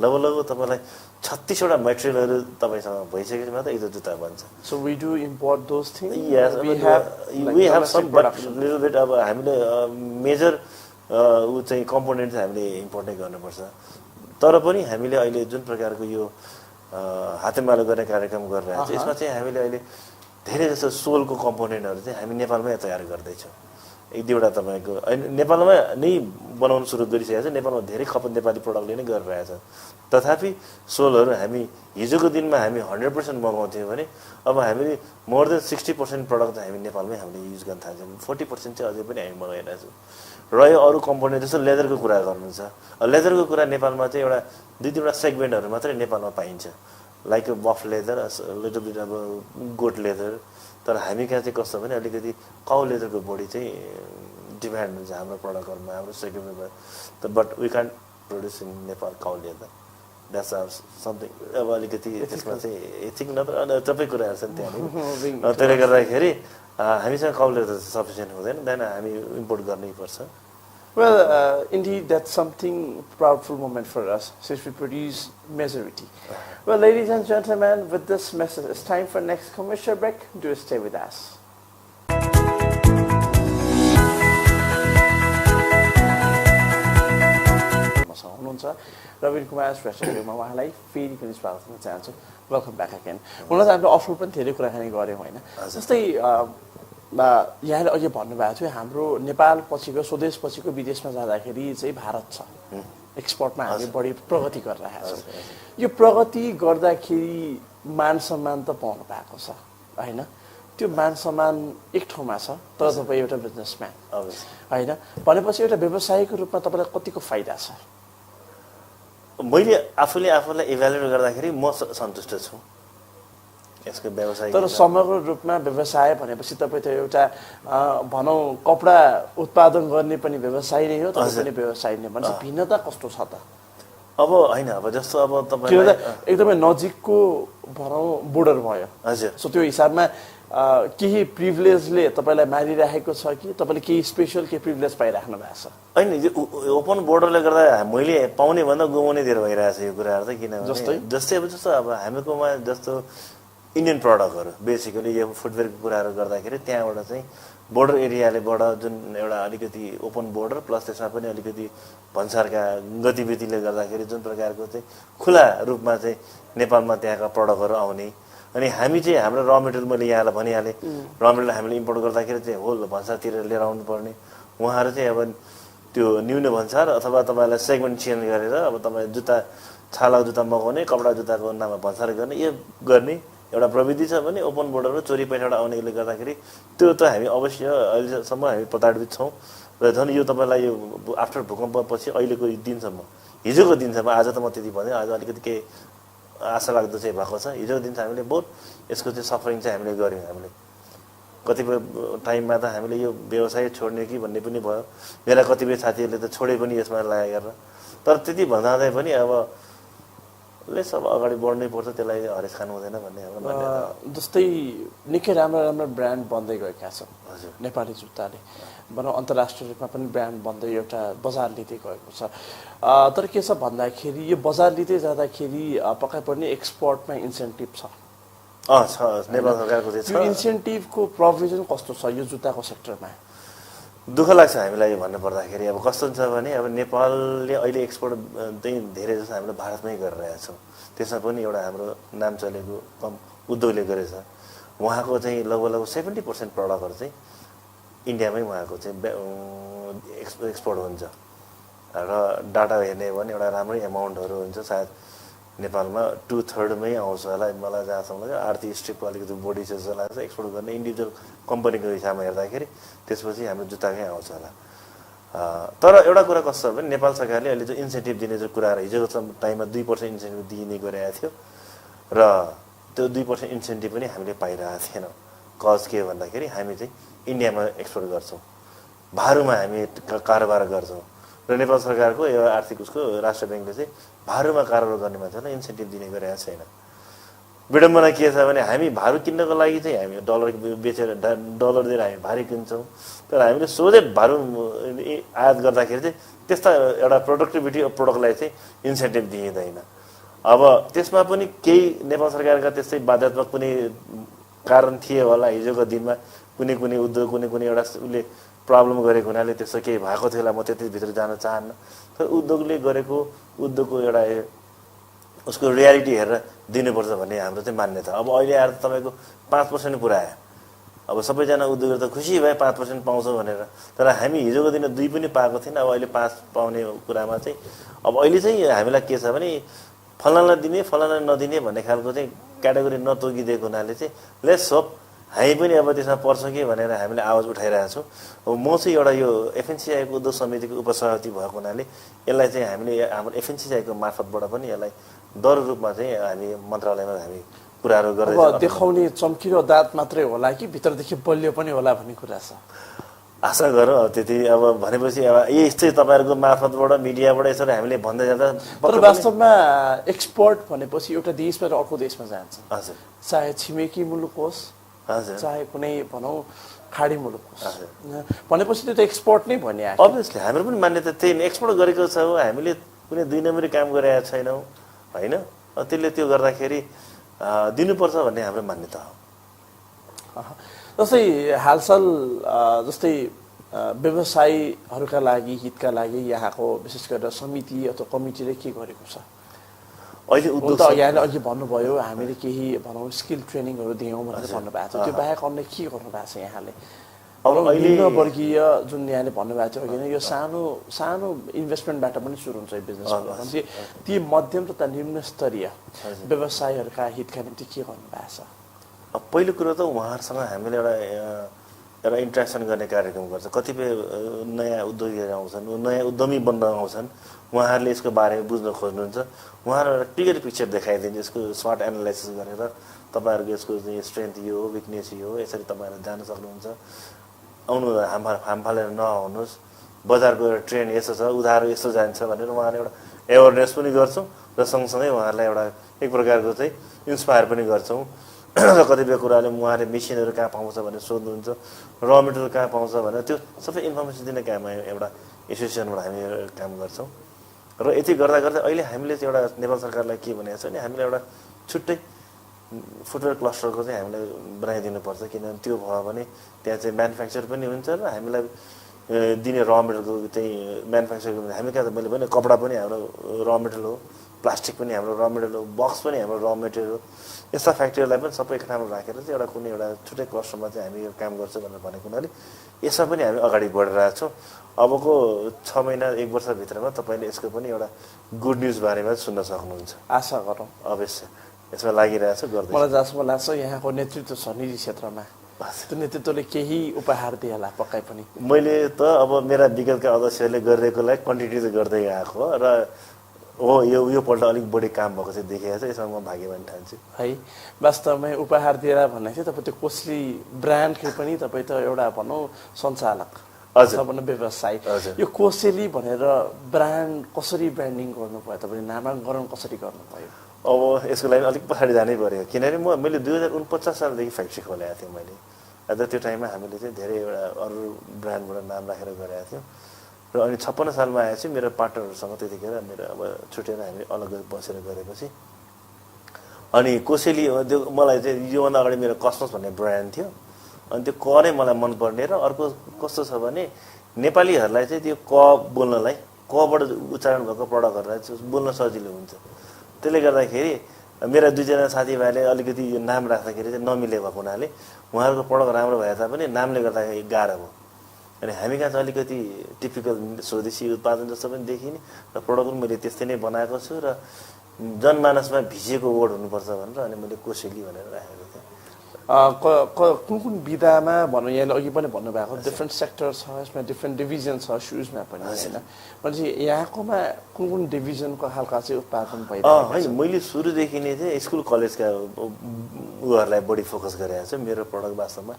लगभग तपाईँलाई 36वटा मेटेरियलहरू तपाईँसँग भइसकेपछि मात्रै यो जुत्ता बन्छ So we do import those things? Yes, we have some production. little bit अब हामीले मेजर ऊ चाहिँ कम्पोनेन्ट चाहिँ हामीले इम्पोर्ट नै गर्नुपर्छ तर पनि हामीले अहिले जुन प्रकारको यो हातेमालो गर्ने कार्यक्रम गरिरहेको छ यसमा चाहिँ हामीले अहिले धेरै जस्तो सोलको कम्पोनेन्टहरू चाहिँ हामी नेपालमै तयार गर्दैछौँ एक दुईवटा तपाईँको नेपालमा नै बनाउन सुरु गरिसकेको छ नेपालमा धेरै खपत नेपाली प्रडक्टले नै गरिरहेछ तथापि सोलहरू हामी हिजोको दिनमा हामी 100% मगाउँथ्यौँ भने अब हामीले मोर देन 60% प्रडक्ट चाहिँ हामी नेपालमै हामीले युज गर्न थाल्छौँ 40% चाहिँ अझै पनि हामी मगाइरहेछौँ र यो अरू कम्पोनेन्ट जस्तो लेदरको कुरा गर्नुहुन्छ लेदरको कुरा नेपालमा चाहिँ एउटा दुई दुईवटा सेगमेन्टहरू मात्रै नेपालमा पाइन्छ लाइक बफ लेदर लिटल बिट अब गोट लेदर तर हामी कहाँ चाहिँ कस्तो भने अलिकति काउ लेदरको बढी चाहिँ डिमान्ड हुन्छ हाम्रो प्रडक्टहरूमा हाम्रो सेगमेन्टमा but we can produce in Nepal cow leather that's our something अब अलिकति त्यसमा चाहिँ एथिक नत्र सबै कुराहरू छन् त्यहाँनिर त्यसले गर्दाखेरि हामीसँग काउ लेदर सफिसियन्ट हुँदैन देन हामी इम्पोर्ट गर्नै पर्छ Well, indeed, that's something proudful moment for us since we produce majority. Well, ladies and gentlemen, with this message, it's time for next commercial break. Do stay with us. RABIN KUMAR SHRESTHA उहाँलाई फेरि पनि स्वागत गर्न चाहन्छु वेलकम ब्याक अगेन हुन त हामीले अफर पनि धेरै कुराकानी गऱ्यौँ होइन जस्तै यहाँले अघि भन्नुभएको थियो हाम्रो नेपाल पछिको स्वदेश पछिको विदेशमा जाँदाखेरि चाहिँ भारत छ एक्सपोर्टमा हामी बढी प्रगति गरिरहेका छौँ यो प्रगति गर्दाखेरि मान सम्मान त पाउनु भएको छ होइन त्यो मान सम्मान एक ठाउँमा छ तर तपाईँ एउटा बिजनेसम्यान होइन भनेपछि एउटा व्यवसायीको रूपमा तपाईँलाई कतिको फाइदा छ मैले आफूलाई इभ्यालुएट गर्दाखेरि म सन्तुष्ट छु यसको व्यवसाय तर समग्र रूपमा व्यवसाय भनेपछि तपाईँ त एउटा भनौँ कपडा उत्पादन गर्ने पनि व्यवसाय नै हो तर पनि व्यवसाय नै भन्छ भिन्नता कस्तो छ त अब हैन अब जस्तो अब तपाईलाई एकदमै नजिकको भनौँ बोर्डर भयो हजुर सो त्यो हिसाबमा केही प्रिभिलेजले तपाईलाई मारिरहेको छ कि तपाईले केही स्पेशल केही प्रिभिलेज पाइराख्नु भएको छ हैन ओपन बोर्डरले गर्दा मैले पाउने भन्दा गुमाउने धेरै भइरहेछ यो कुराहरु त किनभने जस्तै अब हामीकोमा जस्तो इन्डियन प्रडक्टहरु बेसिकली यो फुटवेयरको कुराहरु गर्दाखेरि त्यहाँबाट चाहिँ बोर्डर एरियालेबाट जुन एउटा अलिकति ओपन बोर्डर प्लस त्यसमा पनि अलिकति भन्सारका गतिविधिले गर्दाखेरि जुन प्रकारको चाहिँ खुला रूपमा चाहिँ नेपालमा त्यहाँका प्रडक्टहरु आउने अनि हामी चाहिँ हाम्रो र मेटेरियल मैले यहाँलाई भनिहालेँ र मेटेरियल हामीले इम्पोर्ट गर्दाखेरि चाहिँ होल भन्सारतिर लिएर आउनु पर्ने उहाँहरु चाहिँ अब त्यो न्यून भन्सार अथवा तपाईलाई सेगमेन्ट चेन्ज गरेर अब तपाई जुत्ता छाला जुत्ता मगाउने कपडा जुत्ताको नाममा भन्सार गर्ने यो गर्ने एउटा प्रविधि छ भने ओपन बोर्डरमा चोरी पैठाबाट आउनेले गर्दाखेरि त्यो त हामी अवश्य अहिलेसम्म हामी प्रताडित छौं र झन् यो तपाईलाई यो आफ्टर भूकम्पपछि अहिलेको दिनसम्म हिजोको दिनसम्म आज त म त्यति भने आज अलिकति के आशा लाग्दो चाहिँ भएको छ हिजोको दिन हामीले बहुत यसको चाहिँ सफरिङ चाहिँ हामीले गर्यौं हामीले कतिपय टाइममा त हामीले यो व्यवसाय छोड्ने कि भन्ने पनि भयो मेरा कतिपय साथीहरूले त छोडे पनि यसमा लागे गरेर तर त्यति भन्दै पनि अब ले सब अगाडि बढ्नै पर्छ त्यसलाई हरेस खानु हुँदैन भन्ने हाम्रो मान्यता जस्तै निकै राम्रो राम्रो ब्रान्ड बन्दै गएका छन् हजुर नेपाली जुत्ताले भनौँ अन्तर्राष्ट्रिय रूपमा पनि ब्रान्ड बन्दै एउटा बजार लिँदै गएको छ तर के छ भन्दाखेरि यो बजार लिँदै जाँदाखेरि पक्कै पनि एक्सपोर्टमा इन्सेन्टिभ छ नेपाल सरकारको चाहिँ छ यो इन्सेन्टिभको प्रोभिजन कस्तो छ यो जुत्ताको सेक्टरमा दुःख लाग्छ हामीलाई भन्नु पर्दाखेरि अब कस्तो हुन्छ भने अब नेपालले अहिले एक्सपोर्ट चाहिँ धेरै जस्तो हामीले भारतमै गरिरहेका छौँ त्यसमा पनि एउटा हाम्रो नाम चलेको कम उद्योगले गरेछ उहाँको चाहिँ लगभग 70% प्रडक्टहरु चाहिँ इन्डियामै उहाँको चाहिँ एक्सपोर्ट हुन्छ र डाटा हेर्ने हो भने एउटा राम्रै एमाउन्टहरु हुन्छ सायद नेपालमा 2/3 मै आउँछ होला मलाई जहाँसम्म लाग्छ आर्थिक स्ट्रिपको अलिकति बढी छ जस्तो लाग्छ एक्सपोर्ट गर्ने इन्डिभिजुअल कम्पनीको हिसाबमा हेर्दाखेरि त्यसपछि हाम्रो जुत्ताकै आउँछ होला तर एउटा कुरा कस्तो छ भने नेपाल सरकारले अहिले जो इन्सेन्टिभ दिने जो कुराहरु हिजोको टाइममा 2% इन्सेन्टिभ दिने गरेको थियो र त्यो 2% इन्सेन्टिभ पनि हामीले पाइरहेका थिएनौं कज के भन्दाखेरि हामी चाहिँ इन्डियामा एक्सपोर्ट गर्छौं भारूमा हामी कारोबार गर्छौं र नेपाल सरकारको यो आर्थिक उसको राष्ट्र बैंकले चाहिँ भारूमा कारोबार गर्ने मान्छेलाई इन्सेन्टिभ दिने गरेको छैन विडम्बना के छ भने हामी भारू किन्नको लागि चाहिँ हामी डलर बेचेर डलर दिएर हामी भारी किन्छौँ, तर हामीले सोझै भारू आयात गर्दाखेरि चाहिँ त्यस्ता एउटा प्रोडक्टिभिटी अफ प्रोडक्टलाई चाहिँ इन्सेन्टिभ दिइँदैन। अब त्यसमा पनि केही नेपाल सरकारका त्यस्तै बाध्यात्मक कुनै कारण थिए होला, हिजोको दिनमा कुनै कुनै उद्योग कुनै एउटा उसले प्रब्लम गरेको हुनाले त्यस्तो केही भएको थियो होला, म त्यतिभित्र जान चाहन्न। तर उद्योगले गरेको उद्योगको एउटा उसको रियालिटी हेरेर दिनुपर्छ भन्ने हाम्रो चाहिँ मान्यता। अब अहिले आएर त तपाईँको 5% पुऱ्यायो, अब सबैजना उद्योगहरू त खुसी भए 5% पाउँछौँ भनेर, तर हामी हिजोको दिन 2 पनि पाएको थिएन। अब अहिले 5 पाउने कुरामा चाहिँ अब अहिले चाहिँ हामीलाई के छ भने फलाना दिने फलाना नदिने भन्ने खालको चाहिँ क्याटेगोरी नतोकिदिएको हुनाले चाहिँ लेट्स होप हामी पनि अब त्यसमा पर्छौँ कि भनेर हामीले आवाज उठाइरहेको छौँ। अब म चाहिँ एउटा यो एफएनसिआईको उद्योग समितिको उपसभापति भएको हुनाले यसलाई चाहिँ हामीले हाम्रो एफएनसिआईको मार्फतबाट पनि यसलाई दर रूपमा चाहिँ हामी मन्त्रालयमा हामी कुराहरू गर्दै देखाउने चम्किलो दाँत मात्रै होला कि भित्रदेखि बलियो पनि होला भन्ने कुरा छ। आशा गरौँ। अब त्यति अब भनेपछि अब यस्तै तपाईँहरूको मार्फतबाट मिडियाबाट यसरी हामीले भन्दै जाँदा तर वास्तवमा एक्सपोर्ट भनेपछि एउटा देशबाट अर्को देशमा जान्छ। हजुर, चाहे छिमेकी मुलुक होस्, हजुर, चाहे कुनै भनौँ खाडी मुलुक होस्, भनेपछि त्यो त एक्सपोर्ट नै भनिया। अभियसली हाम्रो पनि मान्यता त्यही नै, एक्सपोर्ट गरेको छ। हामीले कुनै 2 नम्बरी काम गरेका छैनौँ होइन, त्यसले त्यो गर्दाखेरि दिनुपर्छ भन्ने हाम्रो मान्यता हो। जस्तै हालसाल जस्तै व्यवसायीहरूका लागि हितका लागि यहाँको विशेष गरेर समिति अथवा कमिटीले के गरेको छ? अहिले उद्योग यहाँले अघि भन्नुभयो हामीले केही भनौँ स्किल ट्रेनिङहरू दियौँ भनेर भन्नुभएको छ, त्यो बाहेक अन्य के गर्नुभएको छ यहाँले? अब निम्न वर्गीय जुन यहाँले भन्नुभएको थियो अघि नै, यो सानो सानो इन्भेस्टमेन्टबाट पनि सुरु हुन्छ बिजनेस भनेपछि ती मध्यम तथा निम्न स्तरीय व्यवसायीहरूका हितका निम्ति के गर्नुभएको छ? पहिलो कुरो त उहाँहरूसँग हामीले एउटा इन्ट्रेक्सन गर्ने कार्यक्रम गर्छ। कतिपय नयाँ उद्योगीहरू आउँछन्, नयाँ उद्यमी बन्न आउँछन्, उहाँहरूले यसको बारेमा बुझ्न खोज्नुहुन्छ। उहाँहरू एउटा क्लियर पिक्चर देखाइदिन्छ, यसको सर्ट एनालाइसिस गरेर तपाईँहरूको यसको चाहिँ स्ट्रेन्थ यो हो, विकनेस यो हो, यसरी तपाईँहरू जान सक्नुहुन्छ, आउनु हाम फालेर नआउनुहोस्, बजारको एउटा ट्रेन्ड यस्तो छ, उधारो यस्तो जान्छ भनेर उहाँहरू एउटा एवेरनेस पनि गर्छौँ र सँगसँगै उहाँहरूलाई एउटा एक प्रकारको चाहिँ इन्सपायर पनि गर्छौँ। र कतिपय कुराले उहाँहरूले मेसिनहरू कहाँ पाउँछ भनेर सोध्नुहुन्छ, र मेटेरियल कहाँ पाउँछ भनेर त्यो सबै इन्फर्मेसन दिने काम एउटा एसोसिएसनबाट हामी काम गर्छौँ। र यति गर्दा गर्दै अहिले हामीले चाहिँ एउटा नेपाल सरकारलाई के भनेको छ भने हामीले एउटा छुट्टै फुटवेयर क्लस्टरको चाहिँ हामीले बनाइदिनुपर्छ, किनभने त्यो भयो भने त्यहाँ चाहिँ म्यानुफ्याक्चर पनि हुन्छ र हामीलाई दिने र मेटेरियलको चाहिँ म्यानुफ्याक्चर हामी कहाँ त मैले भने कपडा पनि हाम्रो र मेटेरियल हो, प्लास्टिक पनि हाम्रो र मेटेरियल हो, बक्स पनि हाम्रो र मेटेरियल हो। यस्ता फ्याक्ट्रीहरूलाई पनि सबै एक ठाउँमा राखेर चाहिँ एउटा कुनै एउटा छुट्टै क्लस्टरमा चाहिँ हामी यो काम गर्छौँ भनेर भनेको हुनाले यसमा पनि हामी अगाडि बढिरहेको छौँ। अबको 6 महिना 1 वर्षभित्रमा तपाईँले यसको पनि एउटा गुड न्युज बारेमा सुन्न सक्नुहुन्छ। आशा गरौँ। अवश्य यसमा लागिरहेछ गर्दै। मलाई जहाँसम्म लाग्छ यहाँको नेतृत्व छ निजी क्षेत्रमा, त्यो नेतृत्वले केही उपहार दिएला पक्कै पनि। मैले त अब मेरा विगतका अध्यक्षहरूले गरिरहेकोलाई कन्टिन्यू गर्दै आएको र हो यो पल्ट अलिक बढी काम भएको चाहिँ देखिएको छ, यसमा म भाग्यवान ठान्छु है। वास्तवमै उपहार दिएर भन्ने चाहिँ तपाईँ त्यो कोसली ब्रान्डकै पनि तपाईँ त एउटा भनौँ सञ्चालक, भनौँ व्यवसायी। यो कोसेली भनेर ब्रान्ड कसरी ब्रान्डिङ गर्नुभयो, तपाईँले नामाकरण कसरी गर्नुभयो? अब यसको लागि अलिक पछाडि जानै पर्यो, किनभने मैले 2049 सालदेखि फ्याक्ट्री खोलेको थिएँ मैले। अझ त्यो टाइममा हामीले चाहिँ धेरै एउटा अरू ब्रान्डबाट नाम राखेर गरेका थियौँ र अनि 56 सालमा आएपछि मेरो पार्टनरहरूसँग त्यतिखेर मेरो अब छुटेर हामी अलग बसेर गरेपछि अनि कोसेली त्यो मलाई चाहिँ योभन्दा अगाडि मेरो कसमस भन्ने ब्रान्ड थियो, अनि त्यो क नै मलाई मनपर्ने र अर्को कस्तो छ भने नेपालीहरूलाई चाहिँ त्यो क बोल्नलाई कबाट उच्चारण भएको प्रडक्टहरूलाई बोल्न सजिलो हुन्छ। त्यसले गर्दाखेरि मेरा 2जना साथीभाइले अलिकति यो नाम राख्दाखेरि चाहिँ नमिले भएको हुनाले उहाँहरूको प्रडक्ट राम्रो भए तापनि नामले गर्दाखेरि गाह्रो भयो। अनि हामी कहाँ चाहिँ अलिकति टिपिकल स्वदेशी उत्पादन जस्तो पनि देखिने र प्रडक्ट पनि मैले त्यस्तै नै बनाएको छु र जनमानसमा भिजिएको वर्ड हुनुपर्छ भनेर अनि मैले कोसेली भनेर राखेको थिएँ। कुन कुन विधामा भनौँ, यहाँले अघि पनि भन्नुभएको डिफ्रेन्ट सेक्टर छ, यसमा डिफ्रेन्ट डिभिजन छ सुजमा पनि होइन, भनेपछि यहाँकोमा कुन कुन डिभिजनको खालका चाहिँ उत्पादन भइरहेको छ? होइन, मैले सुरुदेखि नै चाहिँ स्कुल कलेजका उहरूलाई बढी फोकस गरेको छु। मेरो प्रडक्ट वास्तवमा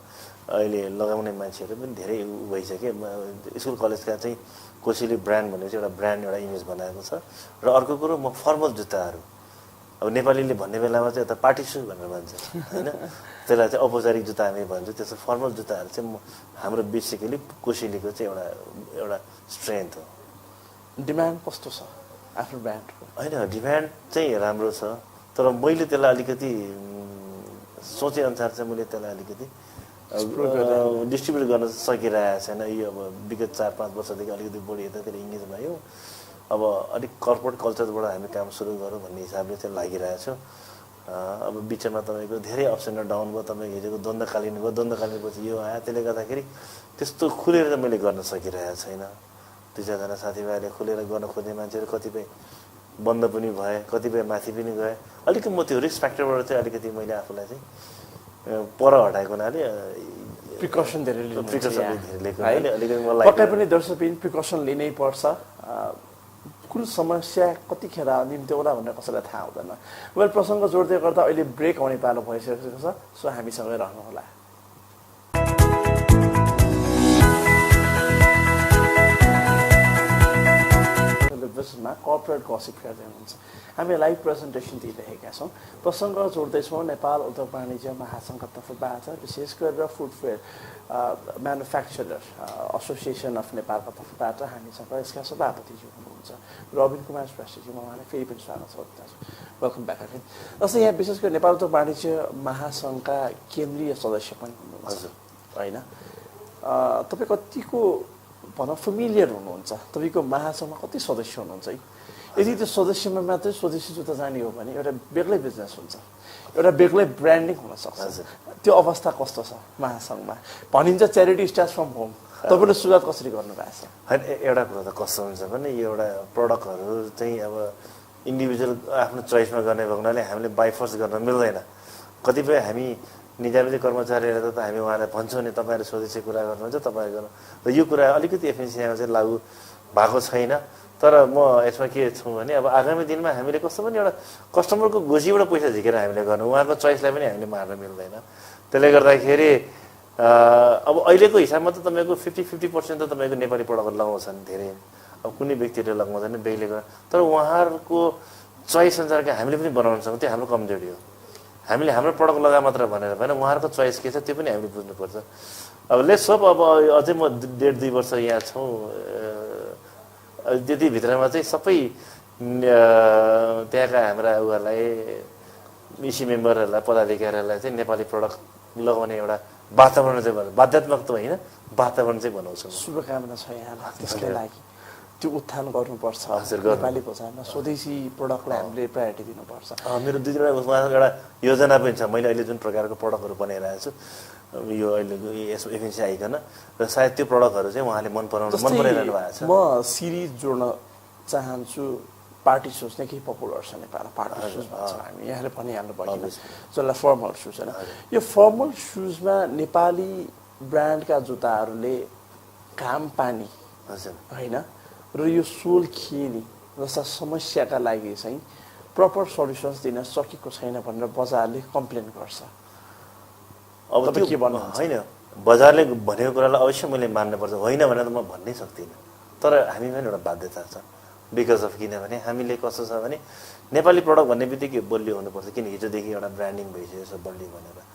अहिले लगाउने मान्छेहरू पनि धेरै भइसके। स्कुल कलेजका चाहिँ कोसेली ब्रान्ड भन्ने चाहिँ एउटा ब्रान्ड एउटा इमेज बनाएको छ र अर्को कुरो म फर्मल जुत्ताहरू अब नेपालीले भन्ने बेलामा चाहिँ यता पार्टी सु भनेर भन्छ होइन त्यसलाई चाहिँ औपचारिक जुत्ता हामी भन्छौँ त्यसो फर्मल जुत्ताहरू चाहिँ हाम्रो बेसिकली कोसेलीको चाहिँ एउटा स्ट्रेन्थ हो डिमान्ड कस्तो छ आफ्नो ब्रान्डको होइन डिमान्ड चाहिँ राम्रो छ तर मैले त्यसलाई अलिकति सोचेअनुसार चाहिँ मैले त्यसलाई अलिकति डिस्ट्रिब्युट गर्न सकिरहेको छैन यो अब विगत 4-5 वर्षदेखि अलिकति बढी यतातिर इङ्गेज भयो अब अलिक कर्पोरेट कल्चरबाट हामी काम सुरु गरौँ भन्ने हिसाबले चाहिँ लागिरहेको छु अब बिचमा तपाईँको धेरै अप्स एन्ड डाउन भयो तपाईँको हिजोको द्वन्द्वकालीन भयो द्वन्द्वकालीनपछि यो आयो त्यसले गर्दाखेरि त्यस्तो खुलेर चाहिँ मैले गर्न सकिरहेको छैन 2-4जना साथीभाइले खुलेर गर्न खोज्ने मान्छेहरू कतिपय बन्द पनि भए कतिपय माथि पनि गए अलिकति म त्यो रिस्क फ्याक्टरबाट चाहिँ अलिकति मैले आफूलाई चाहिँ पर हटाएको हुनाले प्रिकसन धेरै लिएको अलिकति मलाई पक्कै पनि दर्शकबिन प्रिकसन लिनै पर्छ कुन समस्या कतिखेर निम्ति होला भनेर कसैलाई थाहा हुँदैन वेल प्रसङ्ग जोड्दै गर्दा अहिले ब्रेक आउने पालो भइसकेको छ सो हामीसँगै रहनुहोला मा कर्पोरेट गसिप हेर्दै हुनुहुन्छ हामी लाइभ प्रेजेन्टेसन दिइरहेका छौँ प्रसङ्ग जोड्दैछौँ नेपाल उद्योग वाणिज्य महासङ्घका तर्फबाट विशेष गरेर फुडवेयर म्यानुफ्याक्चरर एसोसिएसन अफ नेपालका तर्फबाट हामीसँग यसका सभापतिज्यू हुनुहुन्छ रबिन कुमार श्रेष्ठजी म उहाँलाई फेरि पनि स्वागत गर्दछु वेलकम ब्याक अगेन जस्तै यहाँ विशेष गरी नेपाल उद्योग वाणिज्य महासङ्घका केन्द्रीय सदस्य पनि हुनुहुन्छ होइन तपाईँ कतिको भनौँ फेमिलियर हुनुहुन्छ तपाईँको महासङ्घमा कति सदस्य हुनुहुन्छ है यदि त्यो सदस्यमा मात्रै स्वदेशी जुत्ता जाने हो भने एउटा बेग्लै बिजनेस हुन्छ एउटा बेग्लै ब्रान्डिङ हुनसक्छ त्यो अवस्था कस्तो छ महासङ्घमा भनिन्छ च्यारिटी स्टार्ट फ्रम होम तपाईँले सुरुवात कसरी गर्नुभएको छ होइन एउटा कुरा त कस्तो हुन्छ भने यो एउटा प्रडक्टहरू चाहिँ अब इन्डिभिजुअल आफ्नो चोइसमा गर्ने भएको हुनाले हामीले बाइफोर्स गर्न मिल्दैन कतिपय हामी निजामती कर्मचारीहरू त हामी उहाँलाई भन्छौँ नि तपाईँहरू स्वदेशी कुरा गर्नुहुन्छ तपाईँ गर्नु र यो कुरा अलिकति एफएनसीमा चाहिँ लागू भएको छैन तर म यसमा के छु भने अब आगामी दिनमा हामीले कस्तो पनि एउटा कस्टमरको गोजीबाट पैसा झिकेर हामीले गर्नु उहाँको चोइसलाई पनि हामीले मार्न मिल्दैन त्यसले गर्दाखेरि अब अहिलेको हिसाबमा त तपाईँको 50% त तपाईँको नेपाली प्रडक्टहरू लगाउँछन् धेरै अब कुनै व्यक्तिहरूले लगाउँदैन बेग्लै तर उहाँहरूको चोइस अनुसारको हामीले पनि बनाउन सक्छौँ त्यो हाम्रो कमजोरी हो हामीले हाम्रो प्रडक्ट लगा मात्र भनेर भएन उहाँहरूको चोइस के छ त्यो पनि हामीले बुझ्नुपर्छ अब लेट्स होप अब अझै म 1.5-2 वर्ष यहाँ छौँ त्यति भित्रमा चाहिँ सबै त्यहाँका हाम्रा उहाँलाई इसी मेम्बरहरूलाई पदाधिकारीहरूलाई चाहिँ नेपाली प्रडक्ट लगाउने एउटा वातावरण चाहिँ बाध्यात्मक त होइन वातावरण चाहिँ बनाउँछौँ शुभकामना छ यहाँलाई त्यसको लागि त्यो उत्थान गर्नुपर्छ नेपाली बजारमा स्वदेशी प्रडक्टलाई हामीले प्रायोरिटी दिनुपर्छ मेरो 2-3 उहाँको एउटा योजना पनि छ मैले अहिले जुन प्रकारको प्रडक्टहरू बनाइरहेको छु यो अहिलेको एफएनसी आइकन र सायद त्यो प्रडक्टहरू चाहिँ उहाँले मन पराइरहनु भएको छ म सिरिज जोड्न चाहन्छु पार्टी सुज नै केही पपुलर छ नेपालमा पार्टी सुज भन्छ हामी यहाँले भनिहाल्नु भयो जसलाई फर्मल सुज होइन यो फर्मल सुजमा नेपाली ब्रान्डका जुत्ताहरूले घाम पानी होइन र यो सोल खिएली जस्ता समस्याका लागि चाहिँ प्रपर सल्युसन्स दिन सकेको छैन भनेर बजारले कम्प्लेन गर्छ अब त्यो के भन्नु होइन बजारले भनेको कुरालाई अवश्य मैले मान्नुपर्छ होइन भनेर त म भन्नै सक्दिनँ तर हामीमा एउटा बाध्यता छ बिकज अफ किनभने हामीले कस्तो छ भने नेपाली प्रडक्ट भन्ने बित्तिकै बलियो हुनुपर्छ किन हिजोदेखि एउटा ब्रान्डिङ भइसकेको छ बलियो भनेर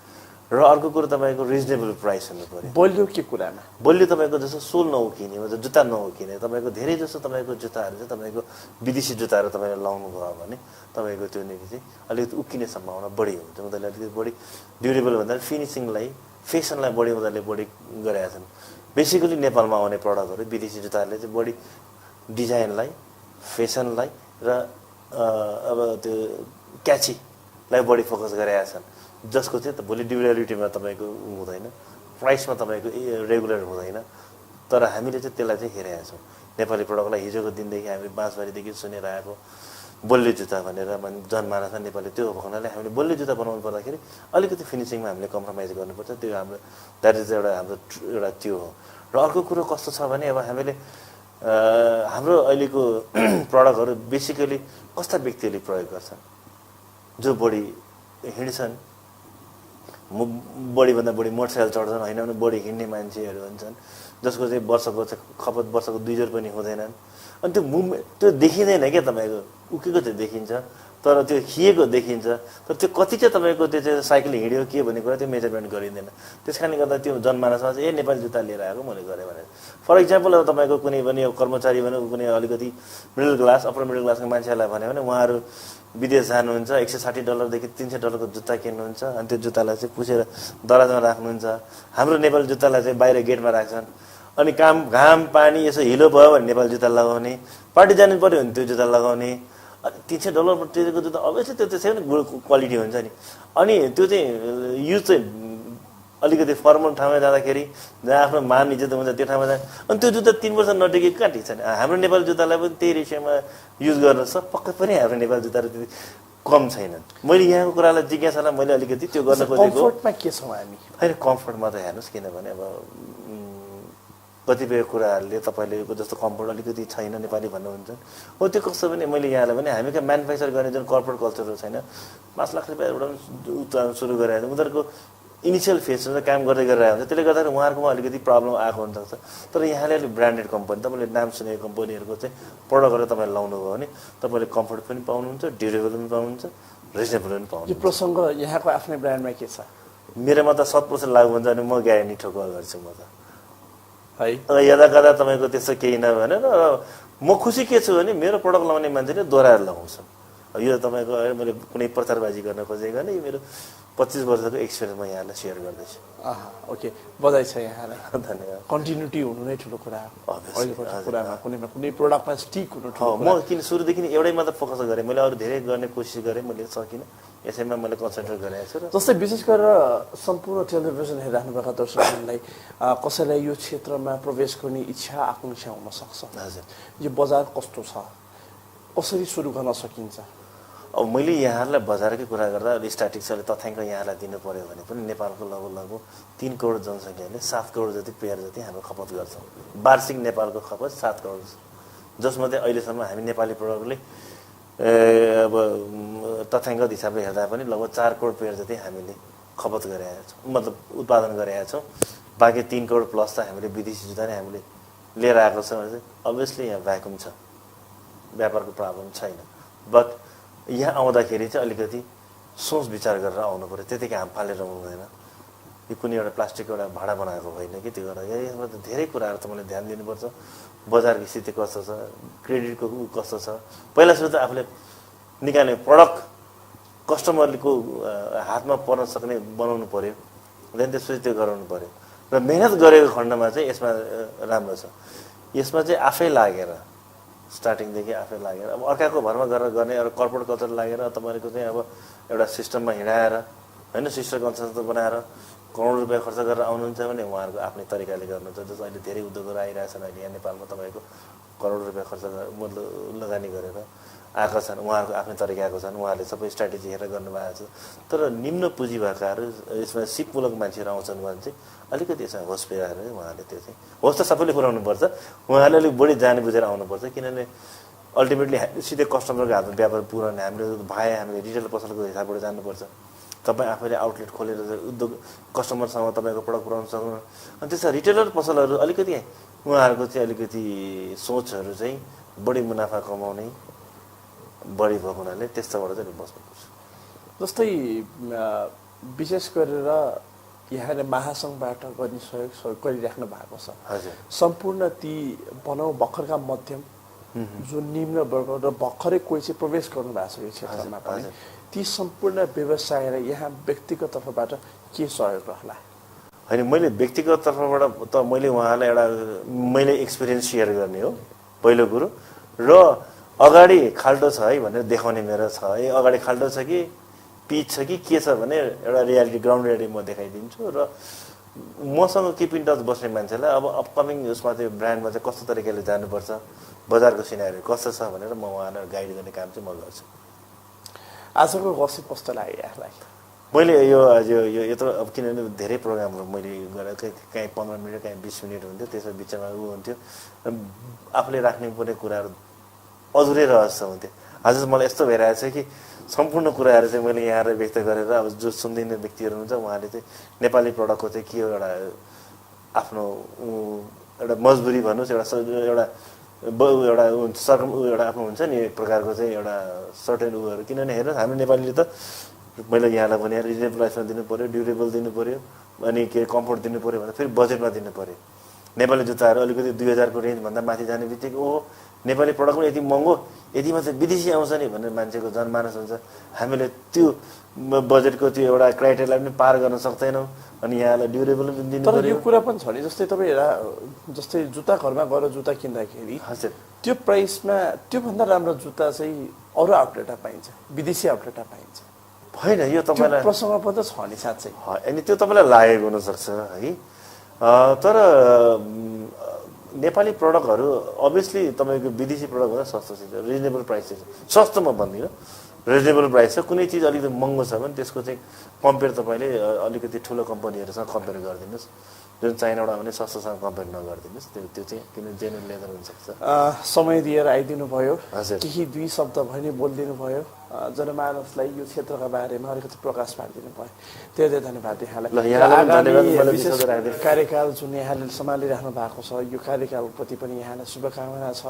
र अर्को कुरो तपाईँको रिजनेबल प्राइस हुनु पर्यो बलियो के कुरामा बलियो तपाईँको जस्तो सोल नउकिने मतलब जुत्ता नउकिने तपाईँको धेरै जस्तो तपाईँको जुत्ताहरू चाहिँ तपाईँको विदेशी जुत्ताहरू तपाईँले लाउनु भयो भने तपाईँको त्यो निकै चाहिँ अलिकति उक्किने सम्भावना बढी हुन्छ उनीहरूले अलिकति बढी ड्युरेबल भन्दा फिनिसिङलाई फेसनलाई बढी उनीहरूले बढी गरेका छन् बेसिकली नेपालमा आउने प्रडक्टहरू विदेशी जुत्ताहरूले चाहिँ बढी डिजाइनलाई फेसनलाई र अब त्यो क्याचीलाई बढी फोकस गरेका छन् जसको चाहिँ भोलि ड्युरेबिलिटीमा तपाईँको हुँदैन प्राइसमा तपाईँको रेगुलर हुँदैन तर हामीले चाहिँ त्यसलाई चाहिँ हेरेका छौँ नेपाली प्रडक्टलाई हिजोको दिनदेखि हामी बाँसबारीदेखि सुनेर आएको बलियो जुत्ता भनेर जनमानसमा नेपाली त्यो भएको हुनाले हामीले बलियो जुत्ता बनाउनु पर्दाखेरि अलिकति फिनिसिङमा हामीले कम्प्रोमाइज गर्नुपर्छ त्यो हाम्रो द्याट इज एउटा हाम्रो एउटा त्यो हो र अर्को कुरो कस्तो छ भने अब हामीले हाम्रो अहिलेको प्रडक्टहरू बेसिकली कस्ता व्यक्तिहरूले प्रयोग गर्छन् जो बढी हिँड्छन् बढीभन्दा बढी मोटरसाइकल चढ्छन् होइन भने बढी हिँड्ने मान्छेहरू हुन्छन् जसको चाहिँ वर्षको 2 जोर पनि हुँदैनन् अनि त्यो मुभमेन्ट त्यो देखिँदैन क्या तपाईँको उकेको चाहिँ देखिन्छ तर त्यो खिएको देखिन्छ तर त्यो कति चाहिँ तपाईँको त्यो चाहिँ साइकल हिँड्यो के भन्ने कुरा त्यो मेजरमेन्ट गरिँदैन त्यस कारणले गर्दा त्यो जनमानसमा चाहिँ नेपाली जुत्ता लिएर आएको मैले गरेँ भने फर इक्जाम्पल अब तपाईँको कुनै पनि कर्मचारी भनौँ कुनै अलिकति मिडल क्लास अप्पर मिडल क्लासको मान्छेहरूलाई भन्यो भने उहाँहरू विदेश जानुहुन्छ $160 $300 जुत्ता किन्नुहुन्छ अनि त्यो जुत्तालाई चाहिँ पुछेर दराजमा राख्नुहुन्छ हाम्रो नेपाली जुत्तालाई चाहिँ बाहिर गेटमा राख्छन् अनि घाम पानी यसो हिलो भयो भने नेपाली जुत्ता लगाउने पार्टी जानु पर्यो भने त्यो जुत्ता लगाउने $300 तिरेको जुत्ता अभियसली त्यो चाहिँ गुड क्वालिटी हुन्छ नि अनि त्यो चाहिँ युज चाहिँ अलिकति फर्मल ठाउँमा जाँदाखेरि जहाँ आफ्नो मान इज्जत हुन्छ त्यो ठाउँमा जान्छ अनि त्यो जुत्ता 3 वर्ष नटेकेको कहाँ ठिक छ नि हाम्रो नेपाली जुत्तालाई पनि त्यही रेसियोमा युज गर्न सक्छ पक्कै पनि हाम्रो नेपाली जुत्ताहरू त्यति कम छैनन् मैले यहाँको कुरालाई जिज्ञासालाई मैले अलिकति त्यो गर्न खोजेको कम्फर्टमा के छौँ हामी होइन कम्फर्टमा त हेर्नुहोस् किनभने अब कतिपय कुराहरूले तपाईँले जस्तो कम्फर्ट अलिकति छैन नेपाली भन्नुहुन्छ हो त्यो कस्तो भने मैले यहाँलाई भने हामी कहाँ म्यानुफ्याक्चर गर्ने जुन कर्पोरेट कल्चरहरू छैन 5 लाख रुपियाँ एउटा उत्पादन सुरु गरेर उनीहरूको इनिसियल फेजमा काम गर्दै गरिरहेको हुन्छ त्यसले गर्दाखेरि उहाँहरूकोमा अलिकति प्रब्लम आएको हुनसक्छ तर यहाँले अलिक ब्रान्डेड कम्पनी तपाईँले नाम सुनेको कम्पनीहरूको चाहिँ प्रडक्टहरू तपाईँले लाउनुभयो भने तपाईँले कम्फर्ट पनि पाउनुहुन्छ ड्युरेबल पनि पाउनुहुन्छ रिजनेबल पनि पाउनुहुन्छ यो प्रसङ्ग यहाँको आफ्नै ब्रान्डमा के छ मेरोमा त 100% लागु हुन्छ भने म ग्यारेन्टी ठोकुवा गर्छु म त है यदा कदा तपाईँको त्यस्तो केही नभने र म खुसी के छु भने मेरो प्रडक्ट लाउने मान्छेले दोहोऱ्याएर लगाउँछन् यो तपाईँको मैले कुनै प्रचारबाजी गर्न खोजेको होइन यो मेरो 25 वर्षको एक्सपिरियन्स म यहाँलाई सेयर गर्दैछु ओके बधाई छ यहाँलाई धन्यवाद कन्टिन्युटी हुनु नै ठुलो कुरा हो अहिलेको कुरामा कुनै प्रोडक्टमा स्टिक हुनु ठुलो म किन सुरुदेखि एउटैमा त फोकस गरेँ मैले अरू धेरै गर्ने कोसिस गरेँ मैले सकिनँ यसैमा मैले कन्सन्ट्रेट गरेको छु र जस्तै विशेष गरेर सम्पूर्ण टेलिभिजन हेरिराख्नुभएका दर्शकहरूलाई कसैलाई यो क्षेत्रमा प्रवेश गर्ने इच्छा आकाङ्क्षा हुन सक्छ हजुर यो बजार कस्तो छ कसरी सुरु गर्न सकिन्छ अब मैले यहाँहरूलाई बजारकै कुरा गर्दा स्ट्याटिक्सले तथ्याङ्क यहाँलाई दिनु पर्यो भने पनि नेपालको लगभग 3 करोड जनसङ्ख्याले 7 करोड जति पेयर जति हाम्रो खपत गर्छौँ वार्षिक नेपालको खपत 7 करोड जसमध्ये अहिलेसम्म हामी नेपाली प्रडक्टले अब तथ्याङ्क हिसाबले हेर्दा पनि लगभग 4 करोड पेयर जति हामीले खपत गरेका छौँ मतलब उत्पादन गरेका छौँ बाँकी 3 करोड प्लस त हामीले विदेशी जुत्ता नै हामीले लिएर आएको छौँ भने चाहिँ अभियसली यहाँ भ्याकुम छ व्यापारको प्रब्लम छैन बट यहाँ आउँदाखेरि चाहिँ अलिकति सोच विचार गरेर आउनु पर्यो त्यतिकै हाम फालेर आउँदैन यो कुनै एउटा प्लास्टिकको एउटा भाडा बनाएको होइन कि त्यो गरेर यसमा त धेरै कुराहरू त मैले ध्यान दिनुपर्छ बजारको स्थिति कस्तो छ क्रेडिटको कस्तो छ पहिला सुरु त आफूले निकाल्ने प्रडक्ट कस्टमरको हातमा पर्न सक्ने बनाउनु पर्यो देन त्यसपछि त्यो गराउनु पर्यो र मेहनत गरेको खण्डमा चाहिँ यसमा राम्रो छ यसमा चाहिँ आफै लागेर स्टार्टिङदेखि आफै लागेर अब अर्काको भरमा गरेर गर्ने एउटा कर्पोरेट कल्चर लागेर तपाईँहरूको चाहिँ अब एउटा सिस्टममा हिँडाएर होइन सिस्टर कन्सेन्ट बनाएर करोड रुपियाँ खर्च गरेर आउनुहुन्छ भने उहाँहरूको आफ्नै तरिकाले गर्नुहुन्छ जस्तो अहिले धेरै उद्योगहरू आइरहेछन् अहिले यहाँ नेपालमा तपाईँको करोड रुपियाँ खर्च मतलब लगानी गरेर आएका छन् उहाँहरूको आफ्नै तरिकाको छन् उहाँहरूले सबै स्ट्राटेजी हेरेर गर्नुभएको छ तर निम्न पुँजी भएकाहरू यसमा सिपमूलक मान्छेहरू आउँछन् भने चाहिँ अलिकति यसमा होस पुऱ्याएर उहाँहरूले त्यो चाहिँ होस त सबैले पुऱ्याउनुपर्छ उहाँहरूले अलिक बढी जानी बुझेर आउनुपर्छ किनभने अल्टिमेटली सिधै कस्टमरको हातमा व्यापार पुऱ्याउने हामीले हामीले रिटेल पसलको हिसाबबाट जानुपर्छ तपाईँ आफैले आउटलेट खोलेर उद्योग कस्टमरसँग तपाईँको प्रडक्ट पुऱ्याउन सक्नु अनि त्यसमा रिटेलर पसलहरू अलिकति उहाँहरूको चाहिँ अलिकति सोचहरू चाहिँ बढी मुनाफा कमाउने बढी भएको हुनाले त्यस्तोबाट चाहिँ बस्नुपर्छ जस्तै विशेष गरेर यहाँले महासङ्घबाट गर्ने सहयोग गरिराख्नु भएको छ हजुर सम्पूर्ण ती भनौँ भर्खरका मध्यम जो निम्न वर्ग र भर्खरै कोही चाहिँ प्रवेश गर्नुभएको छ यो क्षेत्रमा पनि ती सम्पूर्ण व्यवसायलाई यहाँ व्यक्तिगत तर्फबाट के सहयोग रहला होइन मैले व्यक्तिगत तर्फबाट त मैले उहाँलाई एउटा मैले एक्सपिरियन्स सेयर गर्ने हो पहिलो कुरो र अगाडि खाल्डो छ है भनेर देखाउने मेरो छ है अगाडि खाल्डो छ कि पिच छ कि के छ भने एउटा रियालिटी ग्राउन्ड रियालिटी म देखाइदिन्छु र मसँग किप इन टच बस्ने मान्छेलाई अब अपकमिङ उसमा चाहिँ ब्रान्डमा चाहिँ कस्तो तरिकाले जानुपर्छ बजारको सिनारी कस्तो छ भनेर म उहाँलाई गाइड गर्ने काम चाहिँ म गर्छु आजको गसिप कस्तो लाग्यो यहाँलाई मैले यो यत्रो अब किनभने धेरै प्रोग्रामहरू मैले गरेर कहीँ 15 मिनट कहीँ 20 मिनट हुन्थ्यो त्यसको बिचमा ऊ हुन्थ्यो आफूले राख्ने पर्ने कुराहरू अधुरै रहस्य हुन्थ्यो आज मलाई यस्तो भइरहेको छ कि सम्पूर्ण कुराहरू चाहिँ मैले यहाँलाई व्यक्त गरेर अब जो सुनिदिने व्यक्तिहरू हुन्छ उहाँले चाहिँ नेपाली प्रडक्टको चाहिँ के एउटा आफ्नो एउटा मजबुरी भन्नुहोस् एउटा एउटा एउटा आफ्नो हुन्छ नि एक प्रकारको चाहिँ एउटा सर्टेन उयोहरू किनभने हेर्नुहोस् हामी नेपालीले त मैले यहाँलाई भने रिजनेबल प्राइसमा दिनु पर्यो ड्युरेबल दिनु पर्यो अनि के कम्फोर्ट दिनु पर्यो भन्दा फेरि बजेटमा दिनु पर्यो नेपाली जुत्ताहरू अलिकति 2000 को रेन्जभन्दा माथि जाने बित्तिकै ओहो नेपाली प्रडक्ट पनि यति महँगो यतिमा चाहिँ विदेशी आउँछ नि भनेर मान्छेको जनमानस हुन्छ हामीले त्यो बजेटको त्यो एउटा क्राइटेरियालाई पनि पार गर्न सक्दैनौँ अनि यहाँलाई ड्युरेबल पनि दिनु पर्यो तर यो कुरा पनि छ नि जस्तै तपाईँ जस्तै जुत्ता घरमा गएर जुत्ता किन्दाखेरि हजुर त्यो प्राइसमा त्योभन्दा राम्रो जुत्ता चाहिँ अरू आउटलेटमा पाइन्छ विदेशी आउटलेटमा पाइन्छ होइन यो तपाईँलाई प्रसङ्ग पनि त छ नि साँच्चै अनि त्यो तपाईँलाई लागेको हुनसक्छ है तर नेपाली प्रडक्टहरू अभियसली तपाईँको विदेशी प्रडक्टभन्दा सस्तो छ रिजनेबल प्राइस छ सस्तो म भन्दिनँ रिजनेबल प्राइस छ कुनै चिज अलिकति महँगो छ भने त्यसको चाहिँ कम्पेयर तपाईँले अलिकति ठुलो कम्पनीहरूसँग कम्पेयर गरिदिनुहोस् जुन चाइनाबाट आउने सस्तोसँग कम्पेयर नगरिदिनुहोस् त्यो चाहिँ किन जेन्युन लेदर हुनसक्छ समय दिएर आइदिनु भयो हजुर केही 2 शब्द भने बोलिदिनु भयो जनमानसलाई यो क्षेत्रका बारेमा अलिकति प्रकाश पारिदिनु भयो धेरै धन्यवाद यहाँलाई कार्यकाल जुन यहाँले सम्हालिराख्नु भएको छ यो कार्यकालप्रति पनि यहाँलाई शुभकामना छ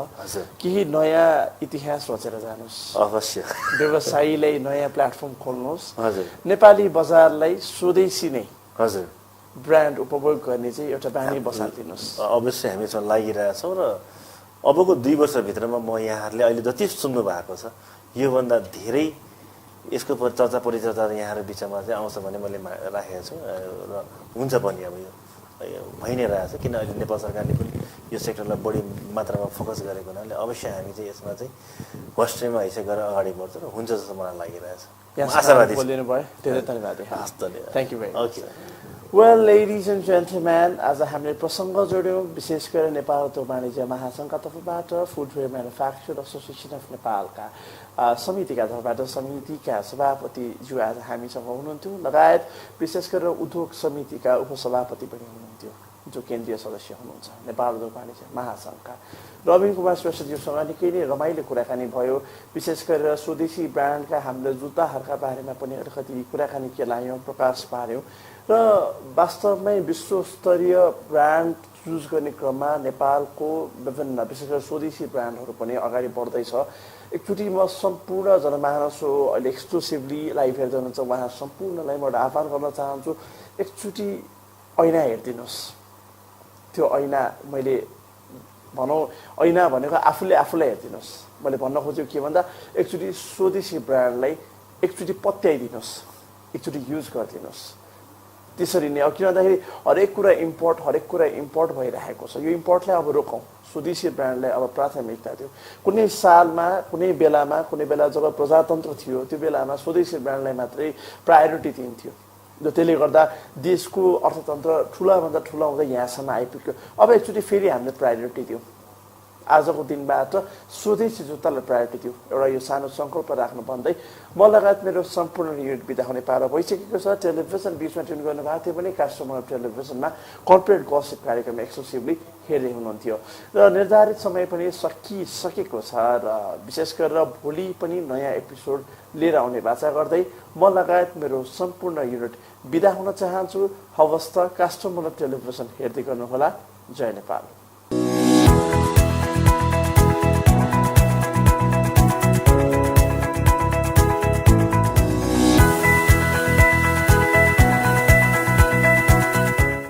केही नयाँ इतिहास रचेर जानुहोस् अवश्य व्यवसायीलाई नयाँ प्लेटफर्म खोल्नुहोस् हजुर नेपाली बजारलाई स्वदेशी नै हजुर ब्रान्ड उपभोग गर्ने चाहिँ एउटा बानी बसालिदिनुहोस् अवश्य हामी यसमा लागिरहेछौँ र अबको 2 वर्षभित्रमा म यहाँहरूले अहिले जति सुन्नु भएको छ योभन्दा धेरै यसको चर्चा परिचर्चा यहाँहरू बिचमा चाहिँ आउँछ भन्ने मैले राखेको छु र हुन्छ पनि अब यो भइ नै रहेछ किन अहिले नेपाल सरकारले पनि यो सेक्टरलाई बढी मात्रामा फोकस गरेको हुनाले अवश्य हामी चाहिँ यसमा चाहिँ फर्स्टमा हैसियत गरेर अगाडि बढ्छ र हुन्छ जस्तो मलाई लागिरहेछ आशावादी बोलिदिनु भयो धेरै धन्यवाद thank you very okay well ladies and gentleman आज हामीले प्रसङ्ग जोड्यौँ विशेष गरेर नेपाल उद्योग वाणिज्य महासङ्घका तर्फबाट फुटवेयर म्यानुफ्याक्चर एसोसिएसन अफ नेपालका समितिका तर्फबाट समितिका सभापतिज्यू आज हामीसँग हुनुहुन्थ्यो लगायत विशेष गरेर उद्योग समितिका उपसभापति पनि हुनुहुन्थ्यो जो केन्द्रीय सदस्य हुनुहुन्छ नेपाल उद्योग वाणिज्य महासङ्घका रबिन कुमार श्रेष्ठज्यूसँग निकै नै रमाइलो कुराकानी भयो विशेष गरेर स्वदेशी ब्रान्डका हामीले जुत्ताहरूका बारेमा पनि अलिकति कुराकानी केलायौँ प्रकाश पार्यौँ र वास्तवमै विश्वस्तरीय ब्रान्ड चुज गर्ने क्रममा नेपालको विभिन्न विशेष गरी स्वदेशी ब्रान्डहरू पनि अगाडि बढ्दैछ एकचोटि म सम्पूर्ण जनमानस हो अहिले एक्सक्लुसिभली लाइभ हेर्दै हुनुहुन्छ उहाँ सम्पूर्णलाई म आह्वान गर्न चाहन्छु एकचोटि ऐना हेरिदिनुहोस् त्यो ऐना मैले भनौँ ऐना भनेको आफूले आफूलाई हेरिदिनुहोस् मैले भन्न खोजेको के भन्दा एकचोटि स्वदेशी ब्रान्डलाई एकचोटि पत्याइदिनुहोस् एकचोटि युज गरिदिनुहोस् त्यसरी नै किन भन्दाखेरि हरेक कुरा इम्पोर्ट भइरहेको छ यो इम्पोर्टलाई अब रोकौँ स्वदेशी ब्रान्डलाई अब प्राथमिकता दियो कुनै सालमा कुनै बेला जब प्रजातन्त्र थियो त्यो बेलामा स्वदेशी ब्रान्डलाई मात्रै प्रायोरिटी दिन्थ्यो र त्यसले गर्दा देशको अर्थतन्त्र ठुलाभन्दा ठुला हुँदै यहाँसम्म आइपुग्यो अब एकचोटि फेरि हामीले प्रायोरिटी दियौँ आजको दिनबाट स्वदेशी जुत्तालाई प्रायोरिटी दियो एउटा यो सानो सङ्कल्प राख्नु भन्दै म लगायत मेरो सम्पूर्ण युनिट बिदा हुने पारा भइसकेको छ टेलिभिजन बिचमा ट्युन गर्नुभएको थियो भने कास्टमर टेलिभिजनमा कर्पोरेट गसिप कार्यक्रम एक्सक्लुसिभली हेर्दै हुनुहुन्थ्यो र निर्धारित समय पनि सकिसकेको छ र विशेष गरेर भोलि पनि नयाँ एपिसोड लिएर आउने बाचा गर्दै म लगायत मेरो सम्पूर्ण युनिट बिदा हुन चाहन्छु हवस् त कास्टमर टेलिभिजन हेर्दै गर्नुहोला जय नेपाल